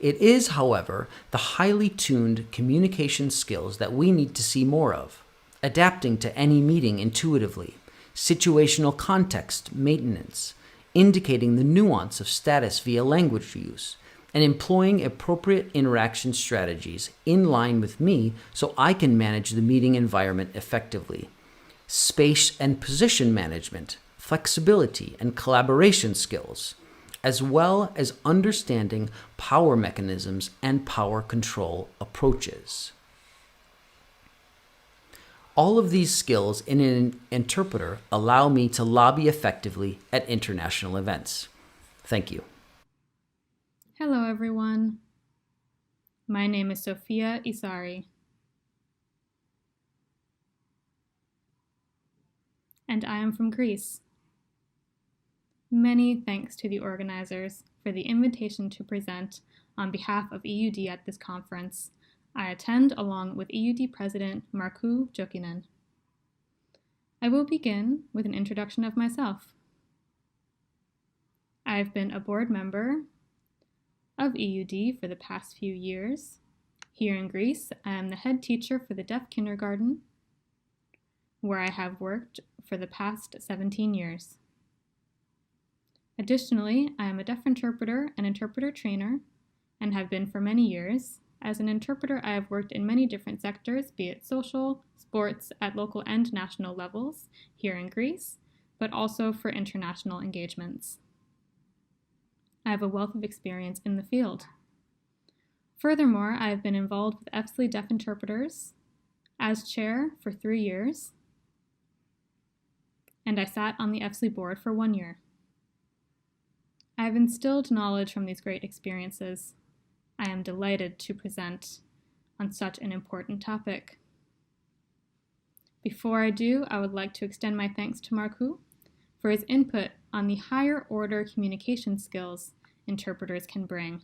It is, however, the highly tuned communication skills that we need to see more of, adapting to any meeting intuitively, situational context maintenance, indicating the nuance of status via language use, and employing appropriate interaction strategies in line with me so I can manage the meeting environment effectively. Space and position management, flexibility and collaboration skills, as well as understanding power mechanisms and power control approaches. All of these skills in an interpreter allow me to lobby effectively at international events. Thank you. Hello, everyone. My name is Sofia Isari. And I am from Greece. Many thanks to the organizers for the invitation to present on behalf of EUD at this conference. I attend along with EUD President Markku Jokinen. I will begin with an introduction of myself. I have been a board member of EUD for the past few years. Here in Greece, I am the head teacher for the deaf kindergarten, where I have worked for the past 17 years. Additionally, I am a deaf interpreter and interpreter trainer, and have been for many years. As an interpreter, I have worked in many different sectors, be it social, sports, at local and national levels here in Greece, but also for international engagements. I have a wealth of experience in the field. Furthermore, I have been involved with EFSLI Deaf Interpreters as chair for 3 years, and I sat on the EFSLI board for 1 year. I have instilled knowledge from these great experiences. I am delighted to present on such an important topic. Before I do, I would like to extend my thanks to Markku for his input on the higher order communication skills interpreters can bring.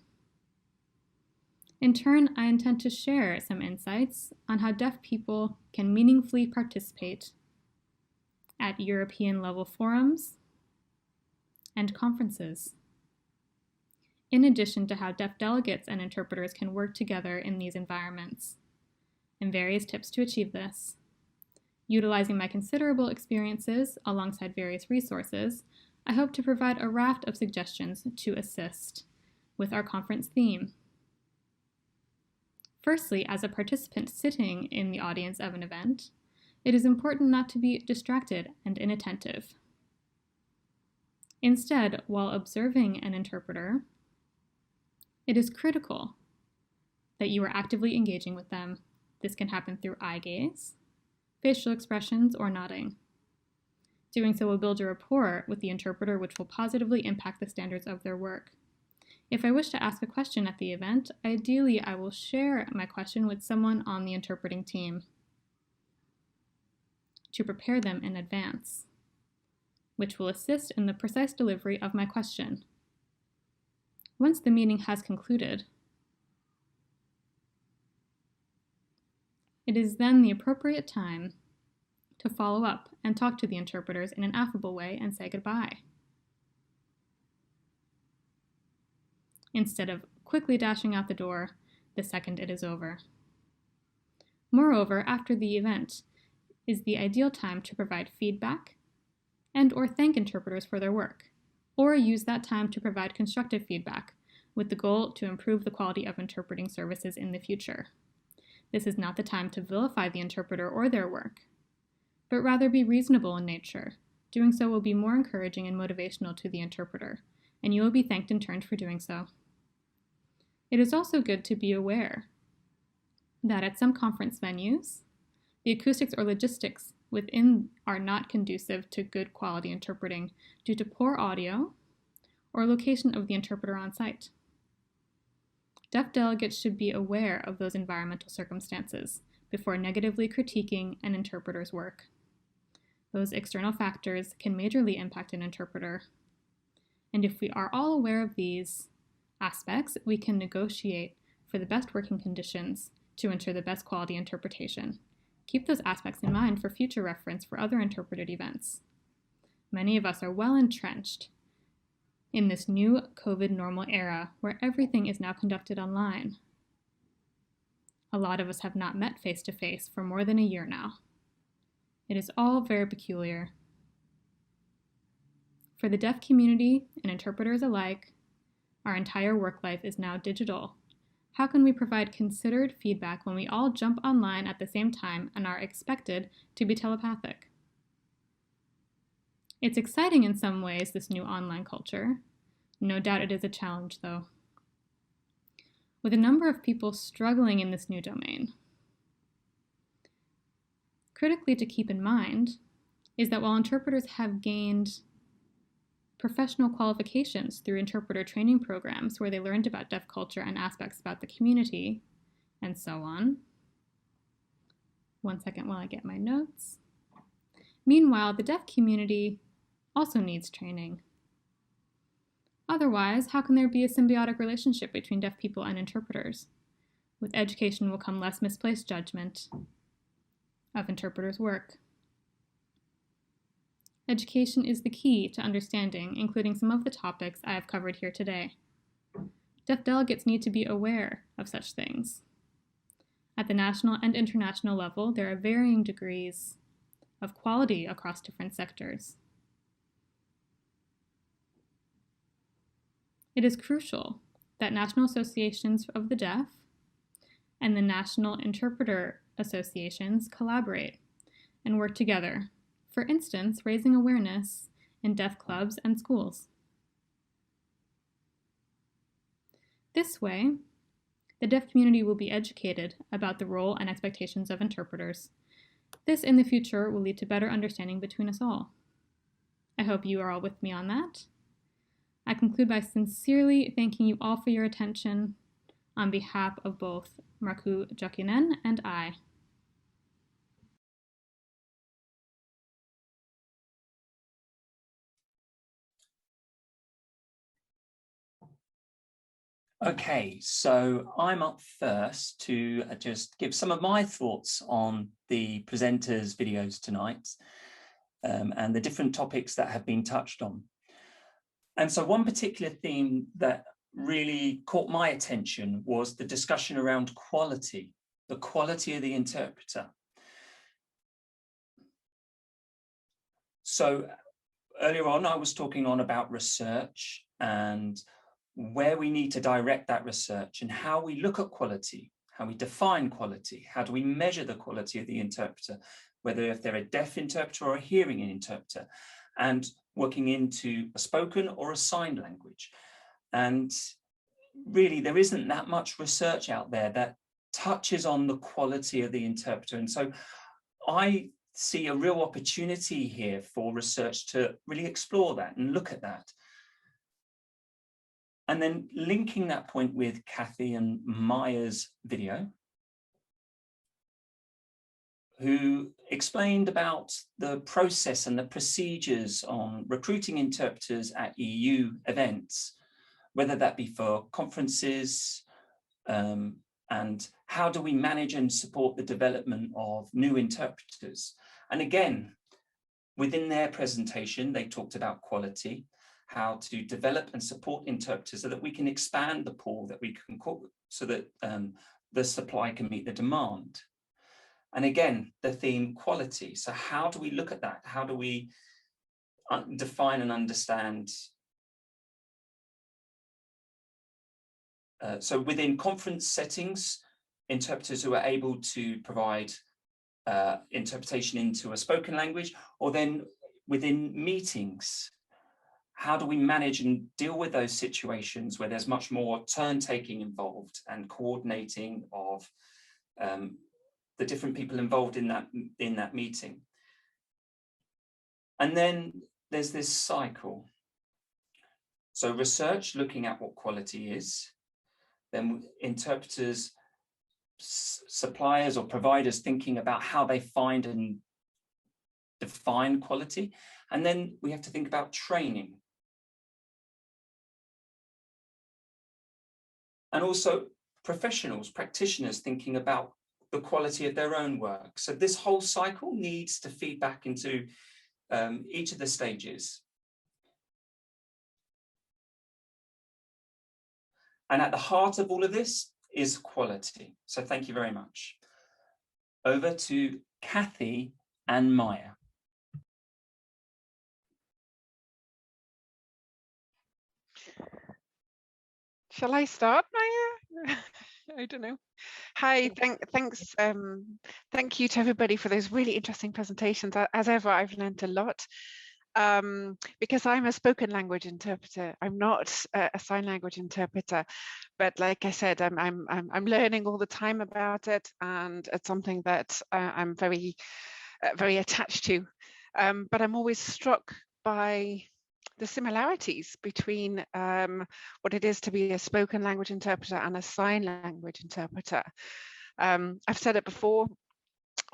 In turn, I intend to share some insights on how deaf people can meaningfully participate at European level forums and conferences, in addition to how deaf delegates and interpreters can work together in these environments, and various tips to achieve this. Utilizing my considerable experiences alongside various resources, I hope to provide a raft of suggestions to assist with our conference theme. Firstly, as a participant sitting in the audience of an event, it is important not to be distracted and inattentive. Instead, while observing an interpreter, it is critical that you are actively engaging with them. This can happen through eye gaze, facial expressions, or nodding. Doing so will build a rapport with the interpreter, which will positively impact the standards of their work. If I wish to ask a question at the event, ideally I will share my question with someone on the interpreting team. to prepare them in advance, which will assist in the precise delivery of my question. Once the meeting has concluded, it is then the appropriate time to follow up and talk to the interpreters in an affable way and say goodbye, instead of quickly dashing out the door the second it is over. Moreover, after the event is the ideal time to provide feedback and/or thank interpreters for their work, or use that time to provide constructive feedback with the goal to improve the quality of interpreting services in the future. This is not the time to vilify the interpreter or their work, but rather be reasonable in nature. Doing so will be more encouraging and motivational to the interpreter, and you will be thanked in turn for doing so. It is also good to be aware that at some conference venues, the acoustics or logistics within are not conducive to good quality interpreting due to poor audio or location of the interpreter on site. Deaf delegates should be aware of those environmental circumstances before negatively critiquing an interpreter's work. Those external factors can majorly impact an interpreter, and if we are all aware of these aspects, we can negotiate for the best working conditions to ensure the best quality interpretation. Keep those aspects in mind for future reference for other interpreted events. Many of us are well entrenched in this new COVID normal era where everything is now conducted online. A lot of us have not met face-to-face for more than a year now. It is all very peculiar. For the deaf community and interpreters alike, our entire work life is now digital. How can we provide considered feedback when we all jump online at the same time and are expected to be telepathic? It's exciting in some ways, this new online culture. No doubt it is a challenge, though. With a number of people struggling in this new domain. Critically to keep in mind is that while interpreters have gained professional qualifications through interpreter training programs where they learned about deaf culture and aspects about the community, and so on. One second while I get my notes. Meanwhile, the deaf community also needs training. Otherwise, how can there be a symbiotic relationship between deaf people and interpreters? With education will come less misplaced judgment of interpreters' work. Education is the key to understanding, including some of the topics I have covered here today. Deaf delegates need to be aware of such things. At the national and international level, there are varying degrees of quality across different sectors. It is crucial that national associations of the deaf and the national interpreter associations collaborate and work together. For instance, raising awareness in deaf clubs and schools. This way, the deaf community will be educated about the role and expectations of interpreters. This in the future will lead to better understanding between us all. I hope you are all with me on that. I conclude by sincerely thanking you all for your attention on behalf of both Markku Jokinen and I. Okay, so I'm up first to just give some of my thoughts on the presenters' videos tonight and the different topics that have been touched on. And so one particular theme that really caught my attention was the discussion around quality, the quality of the interpreter. So earlier on, I was talking on about research and where we need to direct that research and how we look at quality, how we define quality, how do we measure the quality of the interpreter, whether if they're a deaf interpreter or a hearing interpreter, and working into a spoken or a sign language. And really, there isn't that much research out there that touches on the quality of the interpreter. And so I see a real opportunity here for research to really explore that and look at that. And then linking that point with Kathy and Maya's video. who explained about the process and the procedures on recruiting interpreters at EU events, whether that be for conferences, and how do we manage and support the development of new interpreters. And again, within their presentation, they talked about quality, how to develop and support interpreters so that we can expand the pool that we can call, so that the supply can meet the demand. And again, the theme quality. So how do we look at that? How do we define and understand? So within conference settings, interpreters who are able to provide interpretation into a spoken language, or then within meetings, how do we manage and deal with those situations where there's much more turn taking involved and coordinating of the different people involved in that meeting. And then there's this cycle. So research, looking at what quality is, then interpreters, suppliers or providers thinking about how they find and define quality. And then we have to think about training. And also professionals, practitioners thinking about the quality of their own work. So this whole cycle needs to feed back into each of the stages. And at the heart of all of this is quality. So thank you very much. Over to Kathy and Maya. Shall I start, Maya? I don't know. Hi, thanks. Thank you to everybody for those really interesting presentations. As ever, I've learned a lot. Because I'm a spoken language interpreter. I'm not a sign language interpreter, but like I said, I'm learning all the time about it, and it's something that I'm very attached to. But I'm always struck by the similarities between what it is to be a spoken language interpreter and a sign language interpreter. I've said it before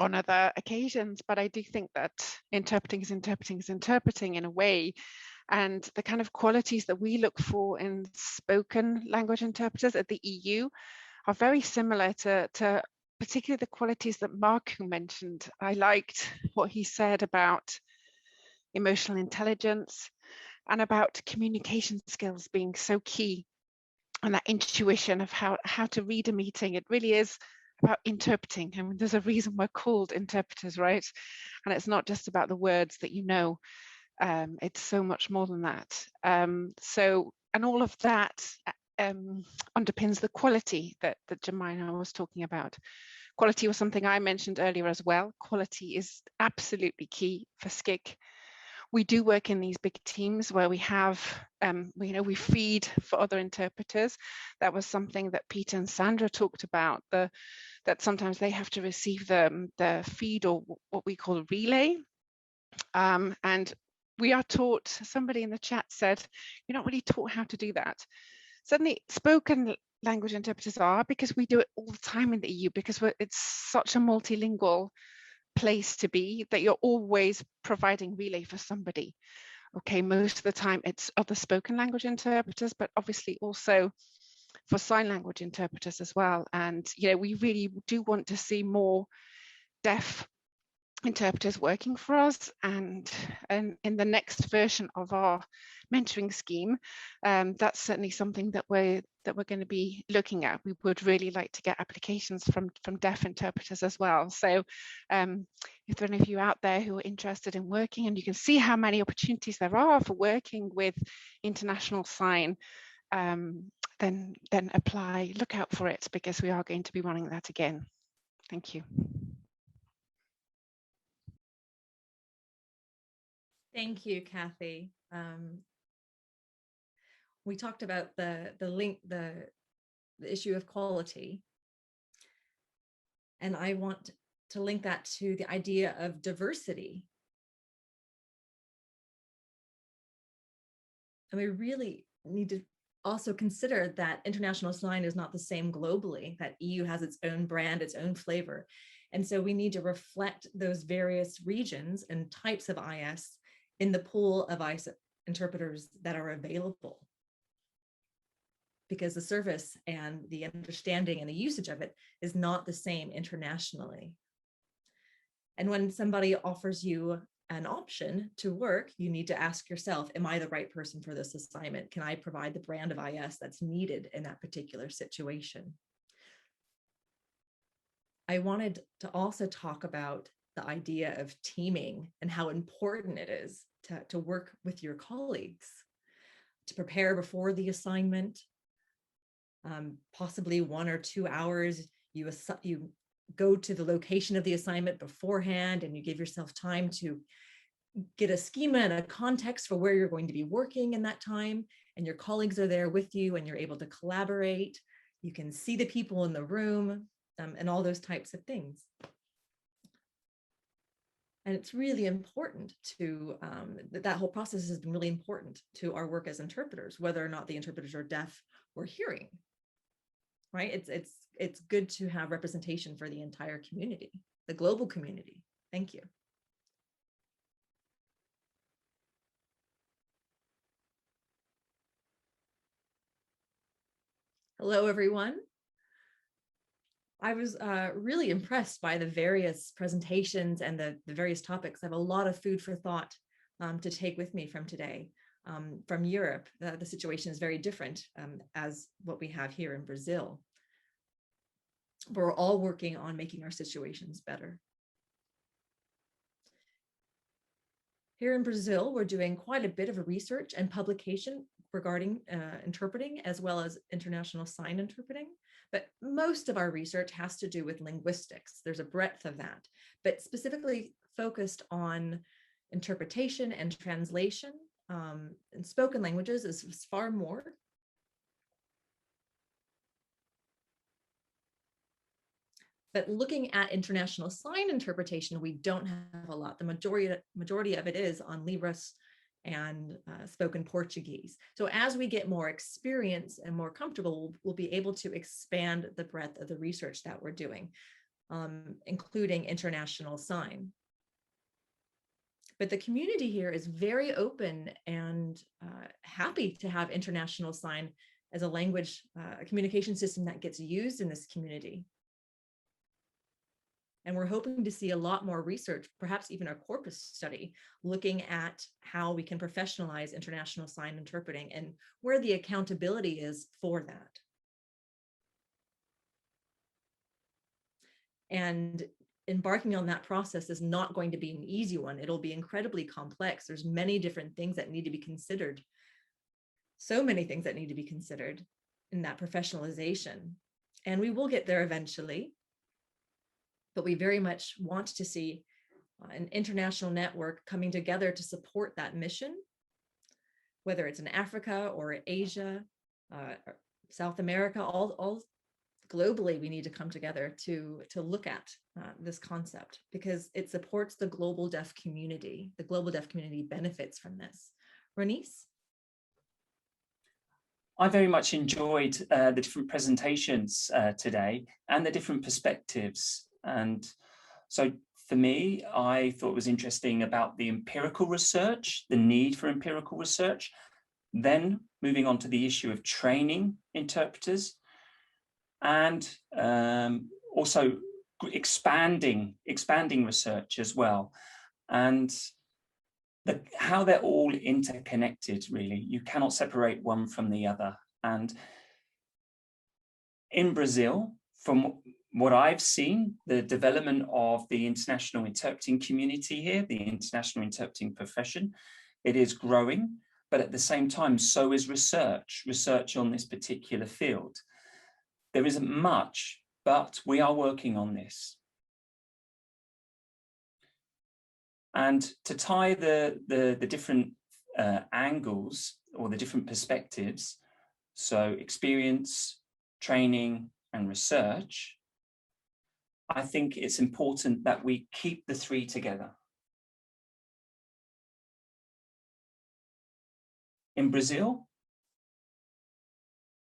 on other occasions, but I do think that interpreting is interpreting in a way, and the kind of qualities that we look for in spoken language interpreters at the EU are very similar to particularly the qualities that Marco mentioned. I liked what he said about emotional intelligence and about communication skills being so key, and that intuition of how to read a meeting. It really is about interpreting. I mean, there's a reason we're called interpreters, right? And it's not just about the words that you know. It's so much more than that. And all of that underpins the quality that Jemima was talking about. Quality was something I mentioned earlier as well. Quality is absolutely key for SCIC. We do work in these big teams where we have, we feed for other interpreters. That was something that Peter and Sandra talked about, that sometimes they have to receive the feed, or what we call relay. And we are taught, somebody in the chat said, you're not really taught how to do that. Suddenly, spoken language interpreters are, because we do it all the time in the EU, because it's such a multilingual place to be, that you're always providing relay for somebody. Okay, most of the time it's other spoken language interpreters, but obviously also for sign language interpreters as well. And we really do want to see more deaf interpreters working for us, and in the next version of our mentoring scheme, that's certainly something that we're going to be looking at. We would really like to get applications from deaf interpreters as well. So if there are any of you out there who are interested in working, and you can see how many opportunities there are for working with international sign, then apply, look out for it, because we are going to be running that again. Thank you. Thank you, Kathy. We talked about the issue of quality, and I want to link that to the idea of diversity. And we really need to also consider that international sign is not the same globally, that EU has its own brand, its own flavor. And so we need to reflect those various regions and types of IS in the pool of IS interpreters that are available, because the service and the understanding and the usage of it is not the same internationally. And when somebody offers you an option to work, you need to ask yourself, am I the right person for this assignment? Can I provide the brand of IS that's needed in that particular situation? I wanted to also talk about the idea of teaming and how important it is to work with your colleagues, to prepare before the assignment, possibly 1 or 2 hours. You go to the location of the assignment beforehand, and you give yourself time to get a schema and a context for where you're going to be working in that time, and your colleagues are there with you and you're able to collaborate. You can see the people in the room, and all those types of things. And it's really important to, that whole process has been really important to our work as interpreters, whether or not the interpreters are deaf or hearing, right? It's good to have representation for the entire community, the global community. Thank you. Hello, everyone. I was really impressed by the various presentations and the various topics. I have a lot of food for thought to take with me from today. From Europe, the situation is very different as what we have here in Brazil. We're all working on making our situations better. Here in Brazil, we're doing quite a bit of research and publication regarding interpreting, as well as international sign interpreting. But most of our research has to do with linguistics. There's a breadth of that, but specifically focused on interpretation and translation. And spoken languages is far more. But looking at international sign interpretation, we don't have a lot. The majority of it is on Libras and spoken Portuguese. So as we get more experience and more comfortable, we'll be able to expand the breadth of the research that we're doing, including international sign. But the community here is very open and happy to have international sign as a language, a communication system that gets used in this community. And we're hoping to see a lot more research, perhaps even a corpus study, looking at how we can professionalize international sign interpreting and where the accountability is for that. And embarking on that process is not going to be an easy one. It'll be incredibly complex. There's many different things that need to be considered. So many things that need to be considered in that professionalization. And we will get there eventually. But we very much want to see an international network coming together to support that mission, whether it's in Africa or Asia, South America, all globally, we need to come together to look at this concept, because it supports the global deaf community. The global deaf community benefits from this. Renice? I very much enjoyed the different presentations today and the different perspectives. And so for me, I thought it was interesting about the empirical research, the need for empirical research, then moving on to the issue of training interpreters, and also expanding research as well, and how they're all interconnected, really. You cannot separate one from the other. And in Brazil, from what I've seen, the development of the international interpreting community here, the international interpreting profession, it is growing, but at the same time, so is research on this particular field. There isn't much, but we are working on this. And to tie the different angles or the different perspectives, so experience, training, and research, I think it's important that we keep the three together. In Brazil,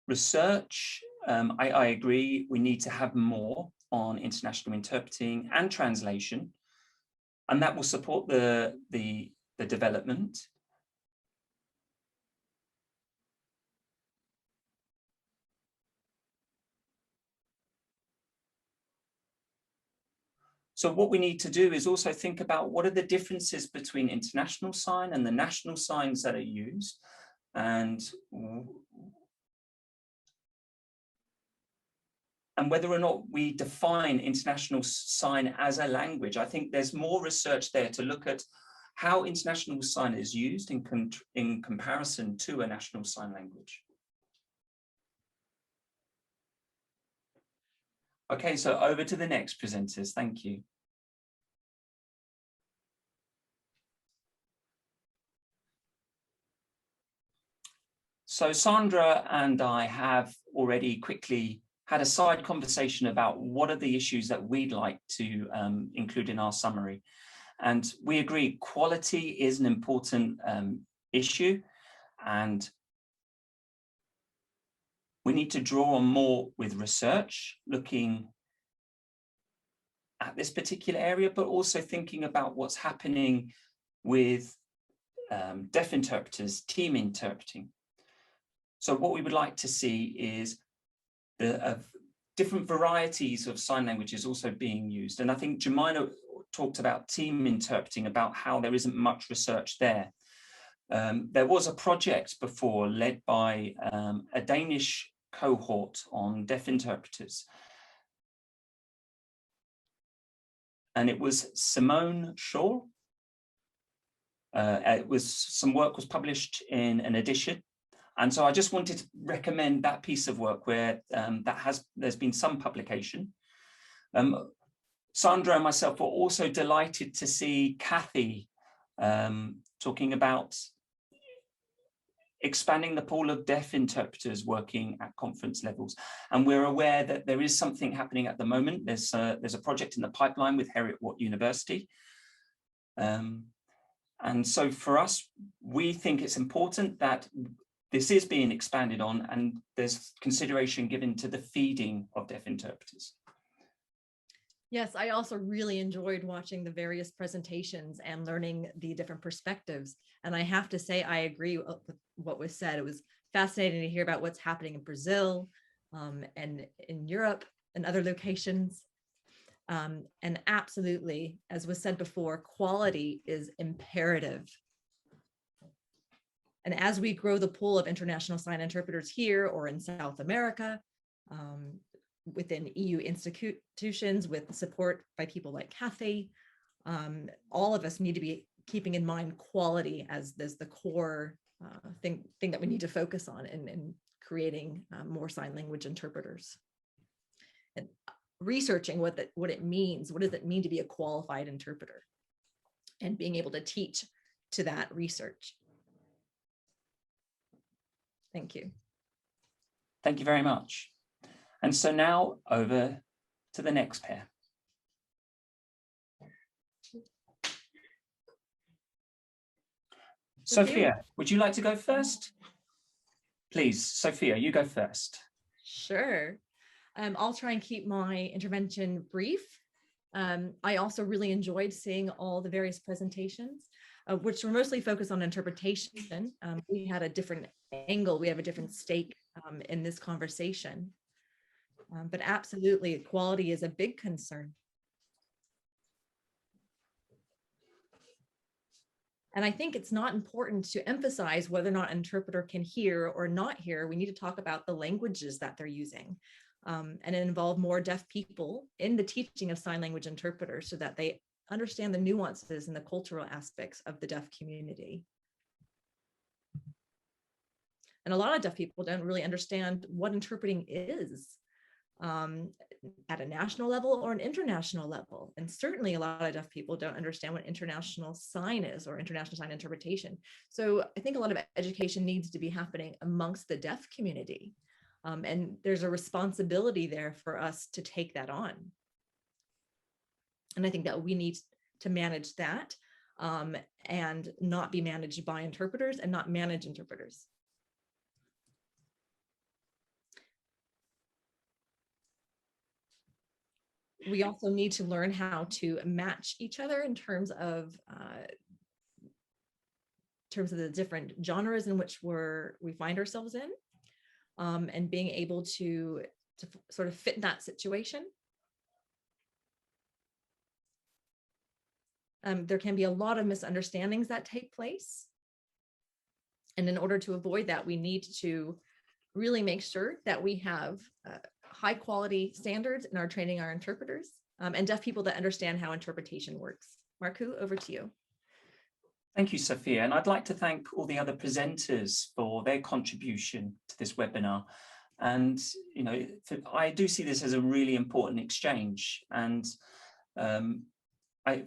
Research, I agree, we need to have more on international interpreting and translation, and that will support the development. So what we need to do is also think about what are the differences between international sign and the national signs that are used, and whether or not we define international sign as a language. I think there's more research there to look at how international sign is used in comparison to a national sign language. Okay, so over to the next presenters. Thank you. So Sandra and I have already quickly had a side conversation about what are the issues that we'd like to include in our summary. And we agree quality is an important issue, and we need to draw on more with research, looking at this particular area, but also thinking about what's happening with deaf interpreters, team interpreting. So what we would like to see is the different varieties of sign languages also being used. And I think Jemina talked about team interpreting, about how there isn't much research there. There was a project before led by a Danish cohort on deaf interpreters. And it was Simone Shaw. Some work was published in an edition. And so I just wanted to recommend that piece of work where there's been some publication. Sandra and myself were also delighted to see Kathy talking about expanding the pool of deaf interpreters working at conference levels. And we're aware that there is something happening at the moment. There's a project in the pipeline with Heriot-Watt University. And so for us, we think it's important that this is being expanded on, and there's consideration given to the feeding of deaf interpreters. Yes, I also really enjoyed watching the various presentations and learning the different perspectives. And I have to say, I agree with what was said. It was fascinating to hear about what's happening in Brazil and in Europe and other locations. And absolutely, as was said before, quality is imperative. And as we grow the pool of international sign interpreters here or in South America, within EU institutions with support by people like Kathy, all of us need to be keeping in mind quality as the core thing that we need to focus on in creating more sign language interpreters. And researching what it means, what does it mean to be a qualified interpreter, and being able to teach to that research. Thank you. Thank you very much. And so now over to the next pair. Sophia, would you like to go first? Please, Sophia, you go first. Sure. I'll try and keep my intervention brief. I also really enjoyed seeing all the various presentations, which were mostly focused on interpretation. We had a different angle, we have a different stake in this conversation. But absolutely, quality is a big concern. And I think it's not important to emphasize whether or not an interpreter can hear or not hear. We need to talk about the languages that they're using and involve more deaf people in the teaching of sign language interpreters so that they understand the nuances and the cultural aspects of the deaf community. And a lot of deaf people don't really understand what interpreting is at a national level or an international level. And certainly a lot of deaf people don't understand what international sign is or international sign interpretation. So I think a lot of education needs to be happening amongst the deaf community. And there's a responsibility there for us to take that on. And I think that we need to manage that and not be managed by interpreters and not manage interpreters. we also need to learn how to match each other in terms of the different genres in which we find ourselves in, and being able to sort of fit in that situation. There can be a lot of misunderstandings that take place. And in order to avoid that, we need to really make sure that we have high quality standards in our training our interpreters, and deaf people that understand how interpretation works. Marku, over to you. Thank you, Sophia. And I'd like to thank all the other presenters for their contribution to this webinar. And, you know, I do see this as a really important exchange. And I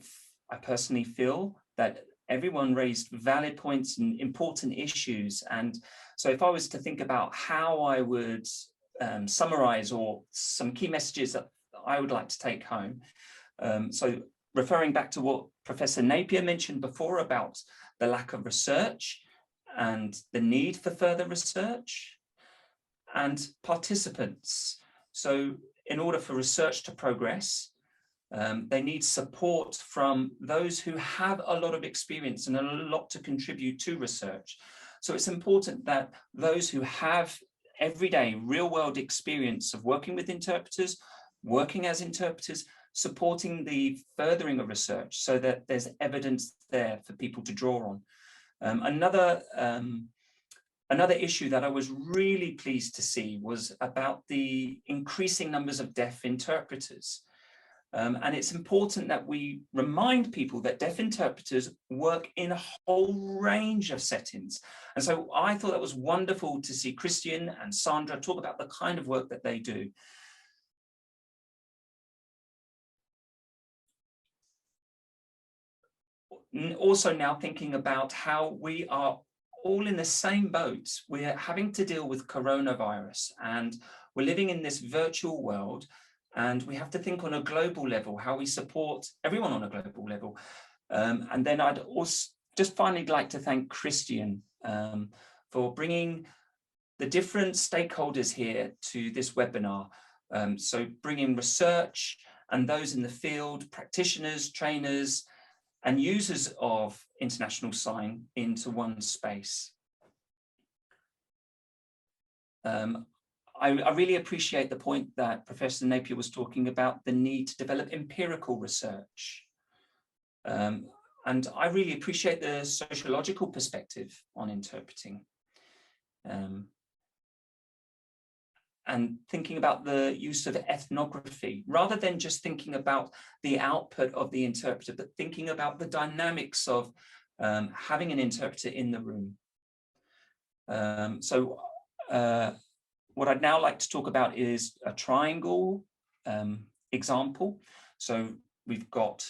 personally feel that everyone raised valid points and important issues. And so if I was to think about how I would summarize or some key messages that I would like to take home. So referring back to what Professor Napier mentioned before about the lack of research and the need for further research, and participants. So in order for research to progress, they need support from those who have a lot of experience and a lot to contribute to research. So it's important that those who have everyday real-world experience of working with interpreters, working as interpreters, supporting the furthering of research so that there's evidence there for people to draw on. Another issue that I was really pleased to see was about the increasing numbers of deaf interpreters. And it's important that we remind people that deaf interpreters work in a whole range of settings. And so I thought that was wonderful to see Christian and Sandra talk about the kind of work that they do. Also now thinking about how we are all in the same boat. We're having to deal with coronavirus and we're living in this virtual world, and we have to think on a global level, how we support everyone on a global level. And then I'd also just finally like to thank Christian for bringing the different stakeholders here to this webinar. So bringing research and those in the field, practitioners, trainers, and users of international sign into one space. I really appreciate the point that Professor Napier was talking about, the need to develop empirical research. And I really appreciate the sociological perspective on interpreting. And thinking about the use of ethnography, rather than just thinking about the output of the interpreter, but thinking about the dynamics of having an interpreter in the room. What I'd now like to talk about is a triangle example. So we've got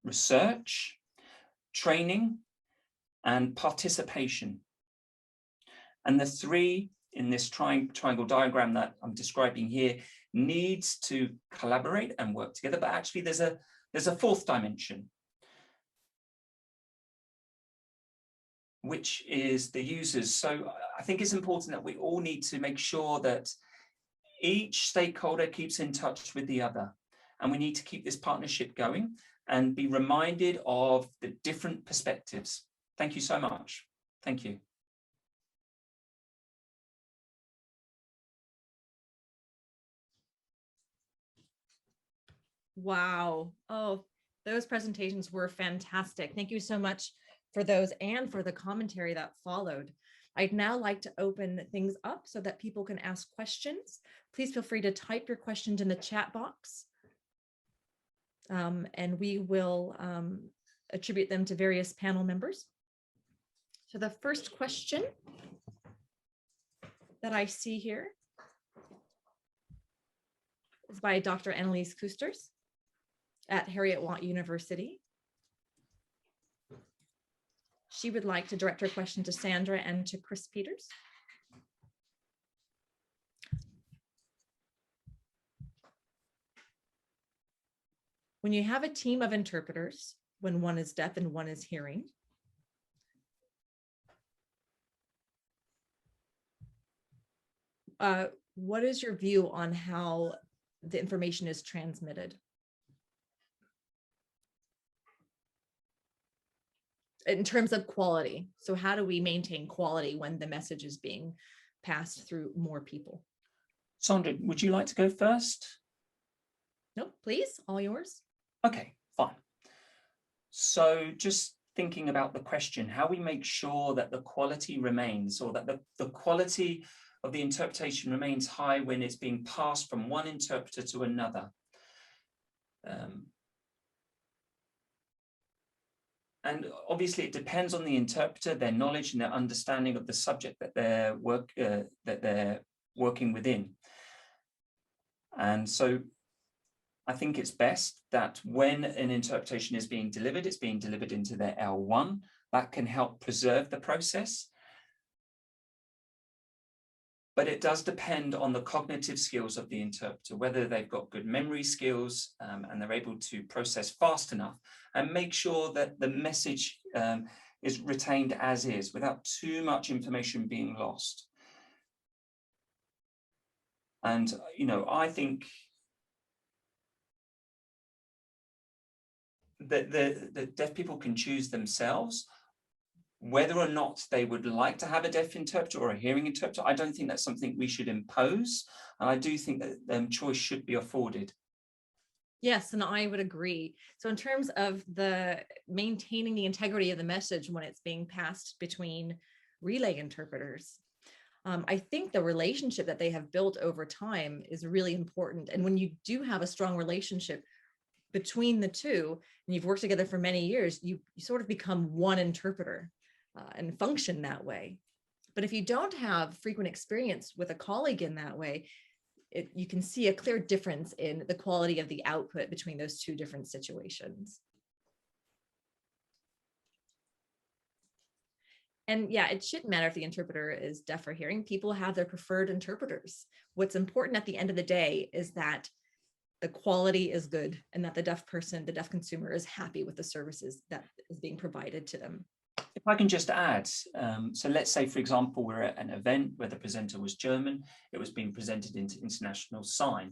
research, training, and participation. And the three in this triangle diagram that I'm describing here needs to collaborate and work together, but actually there's a fourth dimension, which is the users. So I think it's important that we all need to make sure that each stakeholder keeps in touch with the other, and we need to keep this partnership going and be reminded of the different perspectives. Thank you so much. Thank you. Wow. Oh, those presentations were fantastic. Thank you so much for those and for the commentary that followed. I'd now like to open things up so that people can ask questions. Please feel free to type your questions in the chat box, and we will attribute them to various panel members. So the first question that I see here is by Dr. Annelies Koesters at Heriot-Watt University. She would like to direct her question to Sandra and to Chris Peters. When you have a team of interpreters, when one is deaf and one is hearing, what is your view on how the information is transmitted? in terms of quality. So how do we maintain quality when the message is being passed through more people? Sandra, would you like to go first? No, please, all yours. Okay, fine. So just thinking about the question, how we make sure that the quality remains, or that the quality of the interpretation remains high when it's being passed from one interpreter to another. And obviously it depends on the interpreter, their knowledge and their understanding of the subject that they're working within. And so I think it's best that when an interpretation is being delivered, it's being delivered into their L1. That can help preserve the process. But it does depend on the cognitive skills of the interpreter, whether they've got good memory skills and they're able to process fast enough and make sure that the message is retained as is without too much information being lost. And, you know, I think that the deaf people can choose themselves whether or not they would like to have a deaf interpreter or a hearing interpreter. I don't think that's something we should impose. And I do think that choice should be afforded. Yes, and I would agree. So in terms of the maintaining the integrity of the message when it's being passed between relay interpreters, I think the relationship that they have built over time is really important. And when you do have a strong relationship between the two, and you've worked together for many years, you sort of become one interpreter and function that way. But if you don't have frequent experience with a colleague in that way, you can see a clear difference in the quality of the output between those two different situations. And yeah, it shouldn't matter if the interpreter is deaf or hearing. People have their preferred interpreters. What's important at the end of the day is that the quality is good and that the deaf person, the deaf consumer, is happy with the services that is being provided to them. If I can just add, so let's say, for example, we're at an event where the presenter was German, it was being presented into international sign.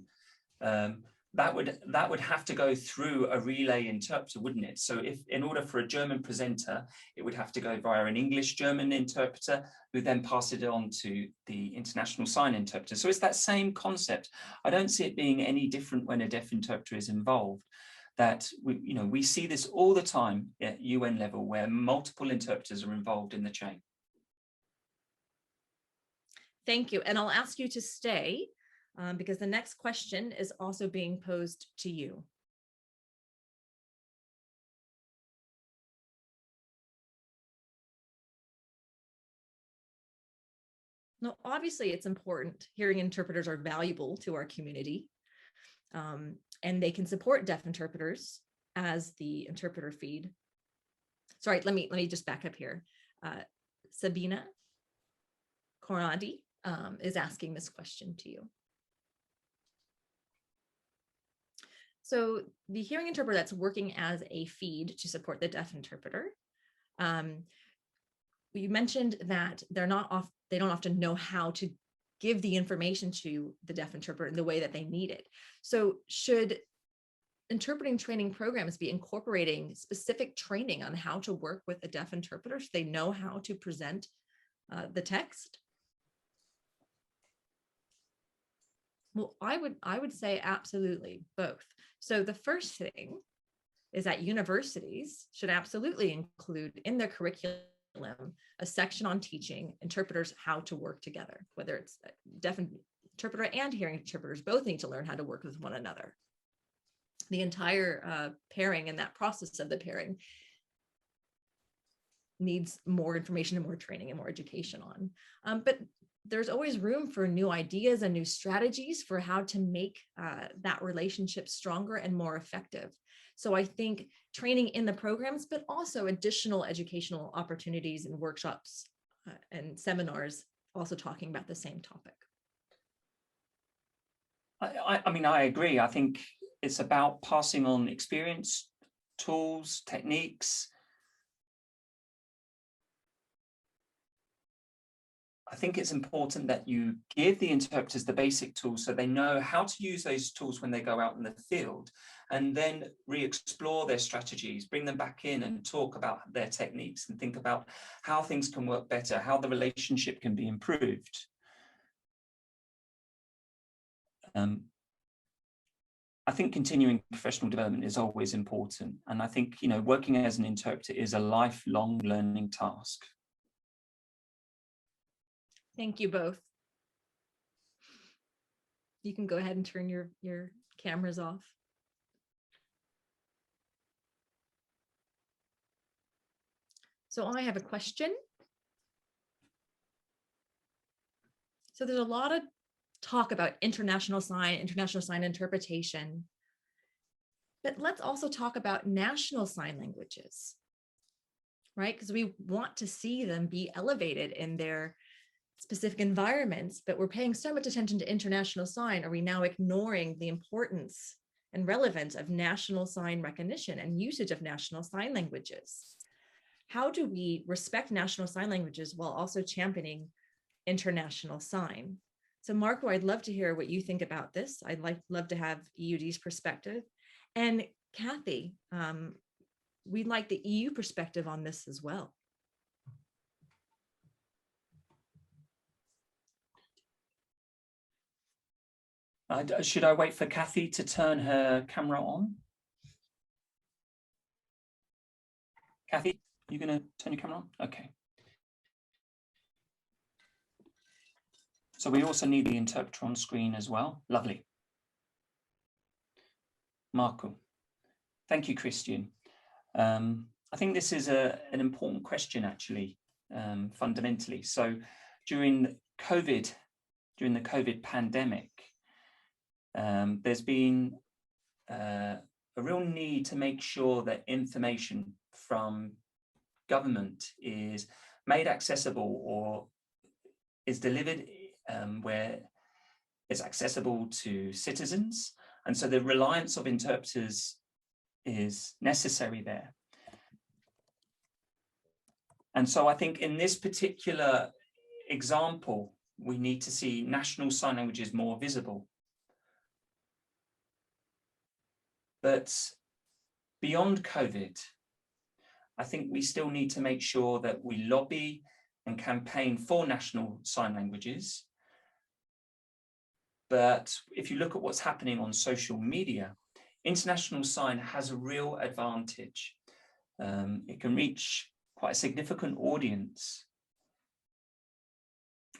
That would have to go through a relay interpreter, wouldn't it? So if in order for a German presenter, it would have to go via an English-German interpreter who then pass it on to the international sign interpreter. So it's that same concept. I don't see it being any different when a deaf interpreter is involved. That we see this all the time at UN level where multiple interpreters are involved in the chain. Thank you. And I'll ask you to stay because the next question is also being posed to you. Now, obviously, it's important. Hearing interpreters are valuable to our community. And they can support deaf interpreters as the interpreter feed. Sorry, let me just back up here. Sabina Corradi is asking this question to you. So the hearing interpreter that's working as a feed to support the deaf interpreter, you mentioned that they don't often know how to give the information to the deaf interpreter in the way that they need it. So should interpreting training programs be incorporating specific training on how to work with a deaf interpreter so they know how to present the text? Well, I would say absolutely both. So the first thing is that universities should absolutely include in their curriculum a section on teaching interpreters how to work together, whether it's a deaf interpreter and hearing interpreters both need to learn how to work with one another. The entire pairing and that process of the pairing needs more information and more training and more education on. But there's always room for new ideas and new strategies for how to make that relationship stronger and more effective. So I think training in the programs, but also additional educational opportunities and workshops and seminars also talking about the same topic. I mean, I agree. I think it's about passing on experience, tools, techniques. I think it's important that you give the interpreters the basic tools so they know how to use those tools when they go out in the field, and then re-explore their strategies, bring them back in and talk about their techniques and think about how things can work better, how the relationship can be improved. I think continuing professional development is always important. And I think, you know, working as an interpreter is a lifelong learning task. Thank you both. You can go ahead and turn your cameras off. So I have a question. So there's a lot of talk about international sign interpretation. But let's also talk about national sign languages, right? Because we want to see them be elevated in their specific environments, but we're paying so much attention to international sign. Are we now ignoring the importance and relevance of national sign recognition and usage of national sign languages? How do we respect national sign languages while also championing international sign? So Marco, I'd love to hear what you think about this. I'd love to have EUD's perspective. And Kathy, we'd like the EU perspective on this as well. Should I wait for Kathy to turn her camera on? Kathy, you going to turn your camera on? Okay. So we also need the interpreter on screen as well. Lovely. Marco. Thank you, Christian. I think this is an important question, actually, fundamentally. So during the COVID pandemic, there's been a real need to make sure that information from government is made accessible or is delivered where it's accessible to citizens. And so the reliance of interpreters is necessary there. And so I think in this particular example, we need to see national sign languages more visible. But beyond COVID, I think we still need to make sure that we lobby and campaign for national sign languages. But if you look at what's happening on social media, international sign has a real advantage. It can reach quite a significant audience.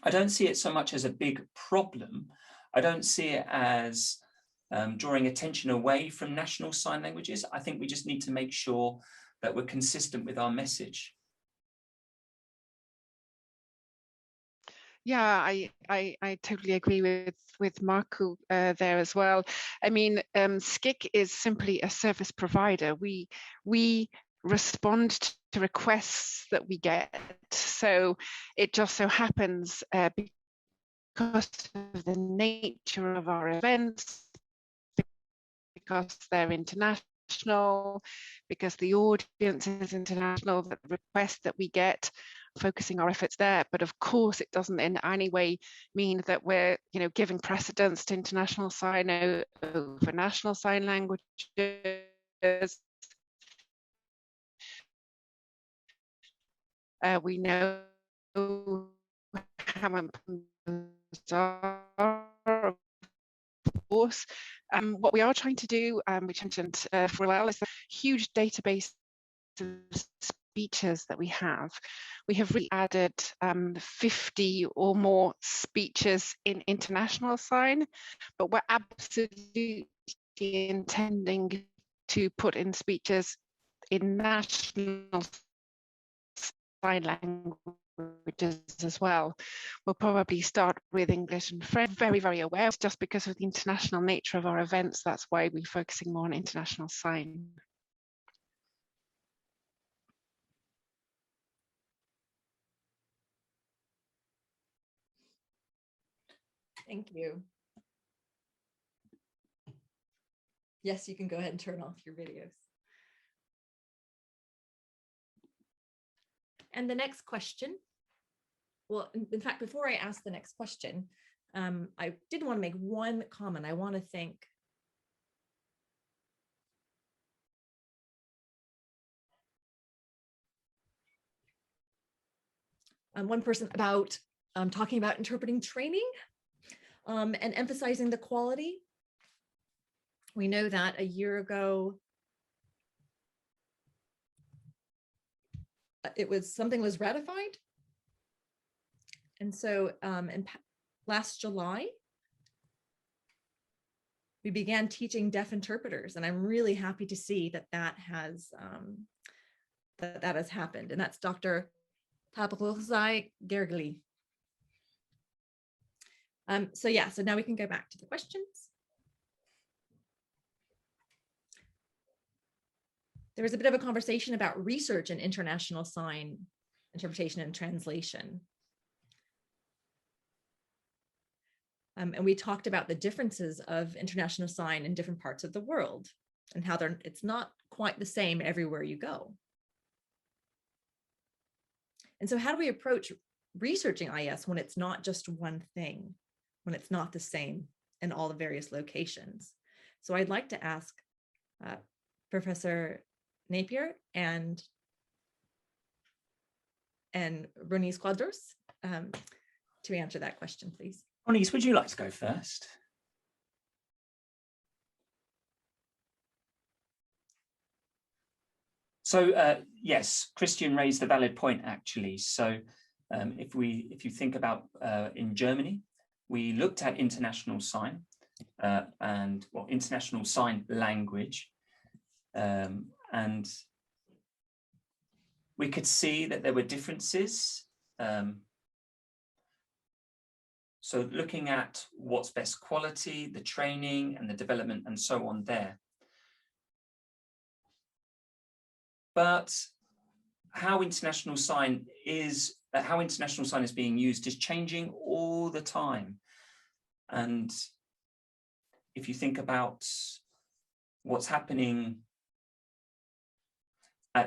I don't see it so much as a big problem. I don't see it as drawing attention away from national sign languages. I think we just need to make sure that we're consistent with our message. Yeah, I totally agree with Marco there as well. I mean, SCIC is simply a service provider. We respond to requests that we get. So it just so happens because of the nature of our events, because they're international, because the audience is international, that the requests that we get, focusing our efforts there. But of course, it doesn't in any way mean that we're, giving precedence to international sign over national sign languages. We know how important those are, of course. What we are trying to do, which I mentioned for a while, is the huge database of speeches that we have. We have really added 50 or more speeches in international sign, but we're absolutely intending to put in speeches in national sign languages as well. We'll probably start with English and French. Very, very aware, just because of the international nature of our events. That's why we're focusing more on international sign. Thank you. Yes, you can go ahead and turn off your videos. And the next question Well, in fact, before I ask the next question, I did want to make one comment. I want to thank one person about talking about interpreting training and emphasizing the quality. We know that a year ago, something was ratified. And so last July, we began teaching deaf interpreters, and I'm really happy to see that that has happened. And that's Dr. Tabrozai Gergely. So yeah, so now we can go back to the questions. There was a bit of a conversation about research in international sign interpretation and translation. And we talked about the differences of international sign in different parts of the world and how it's not quite the same everywhere you go. And so how do we approach researching IS when it's not just one thing, when it's not the same in all the various locations? So I'd like to ask Professor Napier and Ronise Quadros to answer that question, please. Ronise, would you like to go first? So yes, Christian raised a valid point actually. So if you think about in Germany, we looked at international sign and international sign language, and we could see that there were differences. So looking at what's best quality, the training and the development and so on there. But how international sign is being used is changing all the time. And if you think about what's happening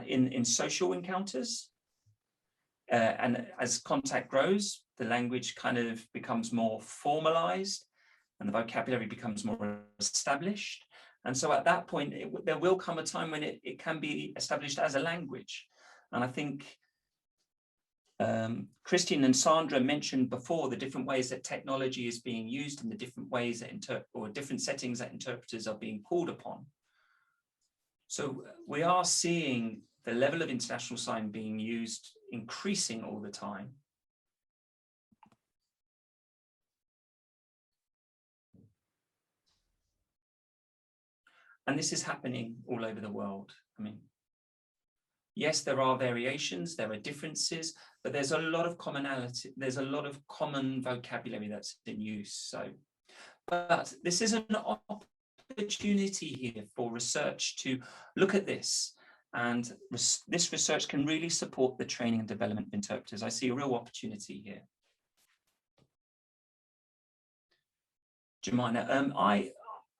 in social encounters, and as contact grows, the language kind of becomes more formalized and the vocabulary becomes more established. And so at that point, there will come a time when it can be established as a language. And I think Christian and Sandra mentioned before the different ways that technology is being used and the different ways that different settings that interpreters are being called upon. So we are seeing the level of international sign being used increasing all the time. And this is happening all over the world. I mean, yes, there are variations, there are differences, but there's a lot of commonality. There's a lot of common vocabulary that's in use. So, but this is an opportunity here for research to look at this. And this research can really support the training and development of interpreters. I see a real opportunity here. Jemina,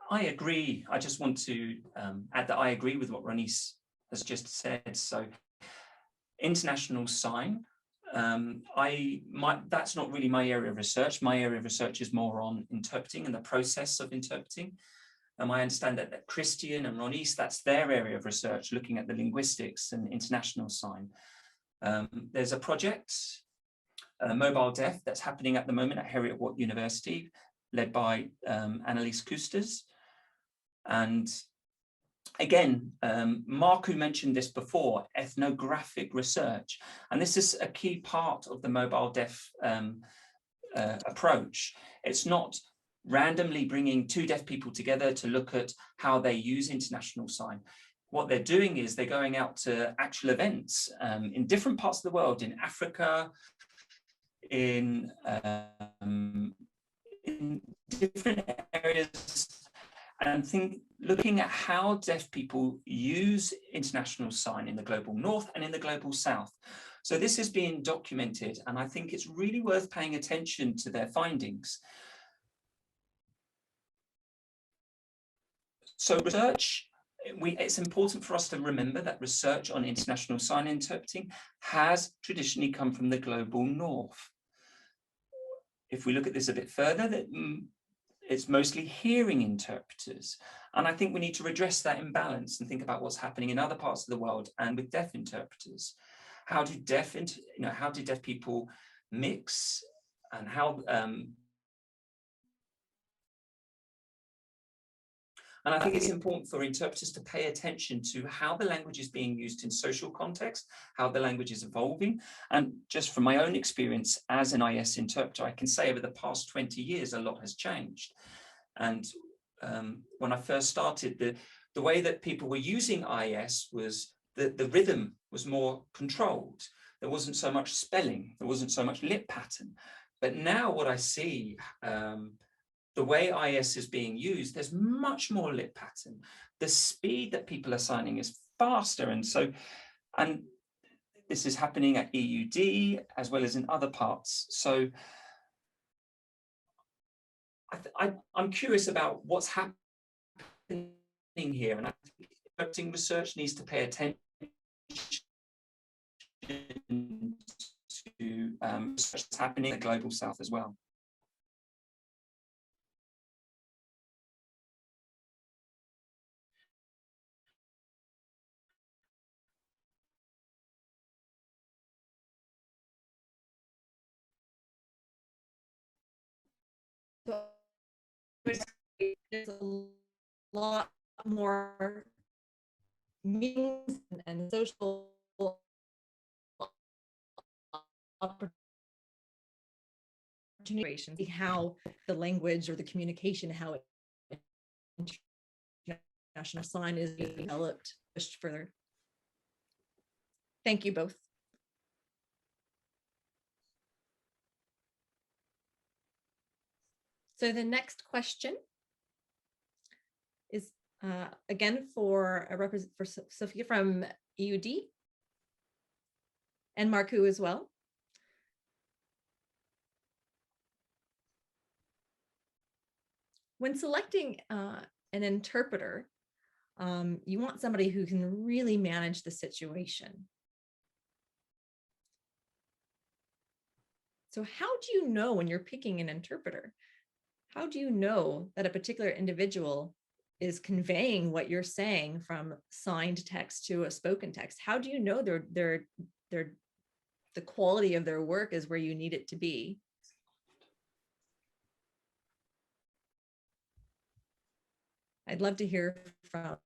I agree. I just want to add that I agree with what Ronise has just said. So international sign, that's not really my area of research. My area of research is more on interpreting and the process of interpreting. I understand that Christian and Ronise, that's their area of research, looking at the linguistics and international sign. There's a project, Mobile Deaf, that's happening at the moment at Heriot-Watt University, led by Annelies Koesters. And again, Marku mentioned this before, ethnographic research. And this is a key part of the Mobile Deaf approach. It's not randomly bringing two deaf people together to look at how they use international sign. What they're doing is they're going out to actual events in different parts of the world, in Africa, in different areas, and looking at how deaf people use international sign in the global north and in the global south. So this is being documented, and I think it's really worth paying attention to their findings. So research, it's important for us to remember that research on international sign interpreting has traditionally come from the global north. if we look at this a bit further, that it's mostly hearing interpreters. And I think we need to redress that imbalance and think about what's happening in other parts of the world and with deaf interpreters. How do deaf people mix, and how and I think it's important for interpreters to pay attention to how the language is being used in social context, how the language is evolving. And just from my own experience as an IS interpreter, I can say over the past 20 years, a lot has changed. And when I first started, the way that people were using IS was that the rhythm was more controlled. There wasn't so much spelling, there wasn't so much lip pattern. But now what I see, the way IS is being used, there's much more lip pattern. The speed that people are signing is faster. And this is happening at EUD as well as in other parts. So I'm curious about what's happening here. And I think interpreting research needs to pay attention to research that's happening in the global south as well. So there's a lot more meetings and social opportunities, see how the language or the communication, how it international sign is developed, pushed further. Thank you both. So the next question is again for Sophia from EUD and Marku as well. When selecting an interpreter, you want somebody who can really manage the situation. So how do you know when you're picking an interpreter? How do you know that a particular individual is conveying what you're saying from signed text to a spoken text? How do you know the quality of their work is where you need it to be? I'd love to hear from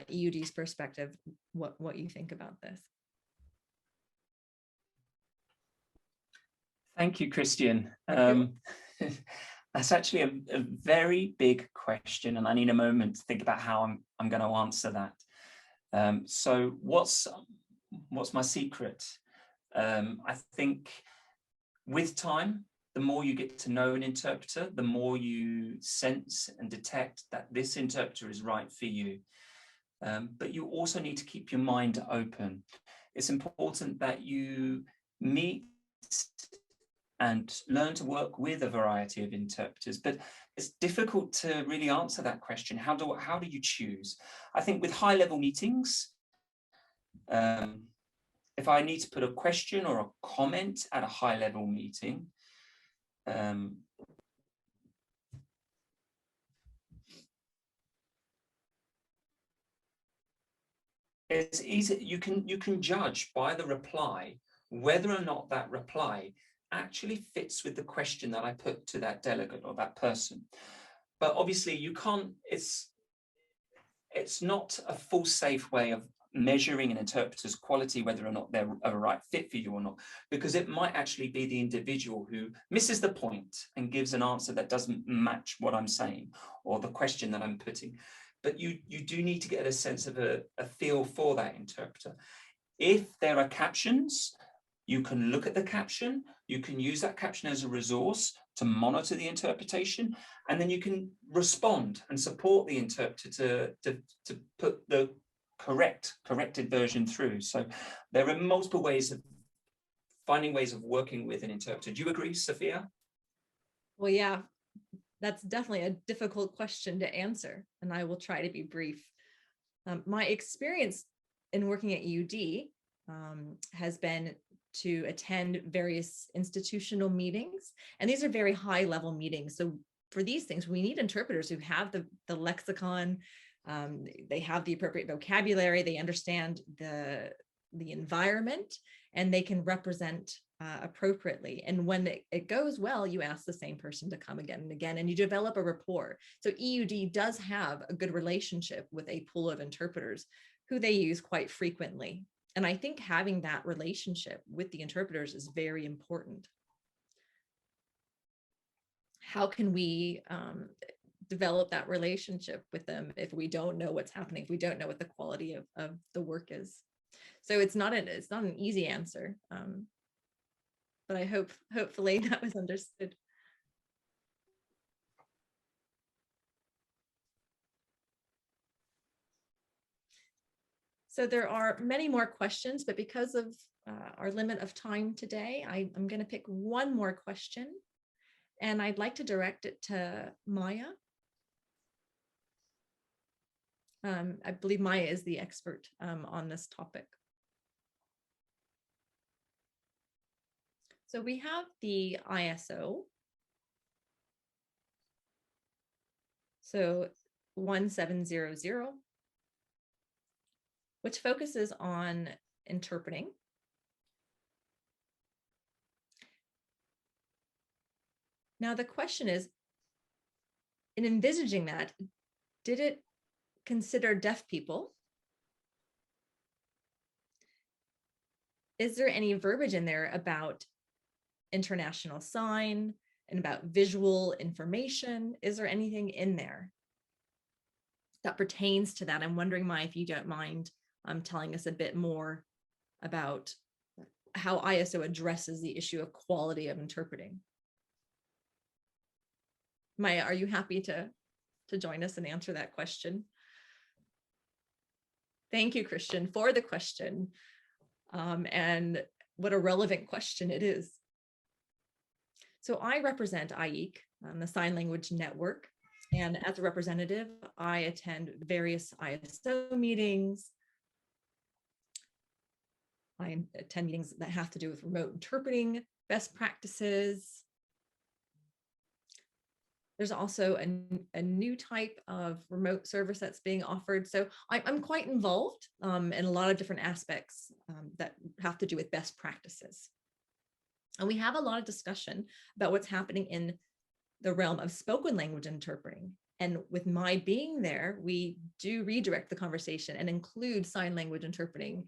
EUD's perspective what you think about this. Thank you, Christian. That's actually a very big question, and I need a moment to think about how I'm going to answer that. So what's my secret? I think with time, the more you get to know an interpreter, the more you sense and detect that this interpreter is right for you. But you also need to keep your mind open. It's important that you meet and learn to work with a variety of interpreters, but it's difficult to really answer that question. How do you choose? I think with high-level meetings, if I need to put a question or a comment at a high-level meeting, it's easy. You can judge by the reply whether or not that reply actually fits with the question that I put to that delegate or that person. But obviously you can't, it's not a full safe way of measuring an interpreter's quality, whether or not they're a right fit for you or not, because it might actually be the individual who misses the point and gives an answer that doesn't match what I'm saying or the question that I'm putting. But you do need to get a sense of a feel for that interpreter. If there are captions, you can look at the caption, you can use that caption as a resource to monitor the interpretation, and then you can respond and support the interpreter to put the corrected version through. So there are multiple ways of finding ways of working with an interpreter. Do you agree, Sophia? Well, yeah, that's definitely a difficult question to answer, and I will try to be brief. My experience in working at EUD has been to attend various institutional meetings. And these are very high level meetings. So for these things, we need interpreters who have the lexicon, they have the appropriate vocabulary, they understand the environment, and they can represent appropriately. And when it goes well, you ask the same person to come again and again, and you develop a rapport. So EUD does have a good relationship with a pool of interpreters who they use quite frequently. And I think having that relationship with the interpreters is very important. How can we develop that relationship with them if we don't know what's happening, if we don't know what the quality of the work is? So it's not an easy answer, but I hopefully that was understood. So there are many more questions, but because of our limit of time today, I'm going to pick one more question, and I'd like to direct it to Maya. I believe Maya is the expert on this topic. So we have the ISO. So 1700, which focuses on interpreting. Now the question is, in envisaging that, did it consider deaf people? Is there any verbiage in there about international sign and about visual information? Is there anything in there that pertains to that? I'm wondering, Maya, if you don't mind telling us a bit more about how ISO addresses the issue of quality of interpreting. Maya, are you happy to join us and answer that question? Thank you, Christian, for the question. And what a relevant question it is. So I represent IEC, the Sign Language Network. And as a representative, I attend various ISO meetings. I attend meetings that have to do with remote interpreting best practices. There's also a new type of remote service that's being offered. So I'm quite involved in a lot of different aspects that have to do with best practices. And we have a lot of discussion about what's happening in the realm of spoken language interpreting. And with my being there, we do redirect the conversation and include sign language interpreting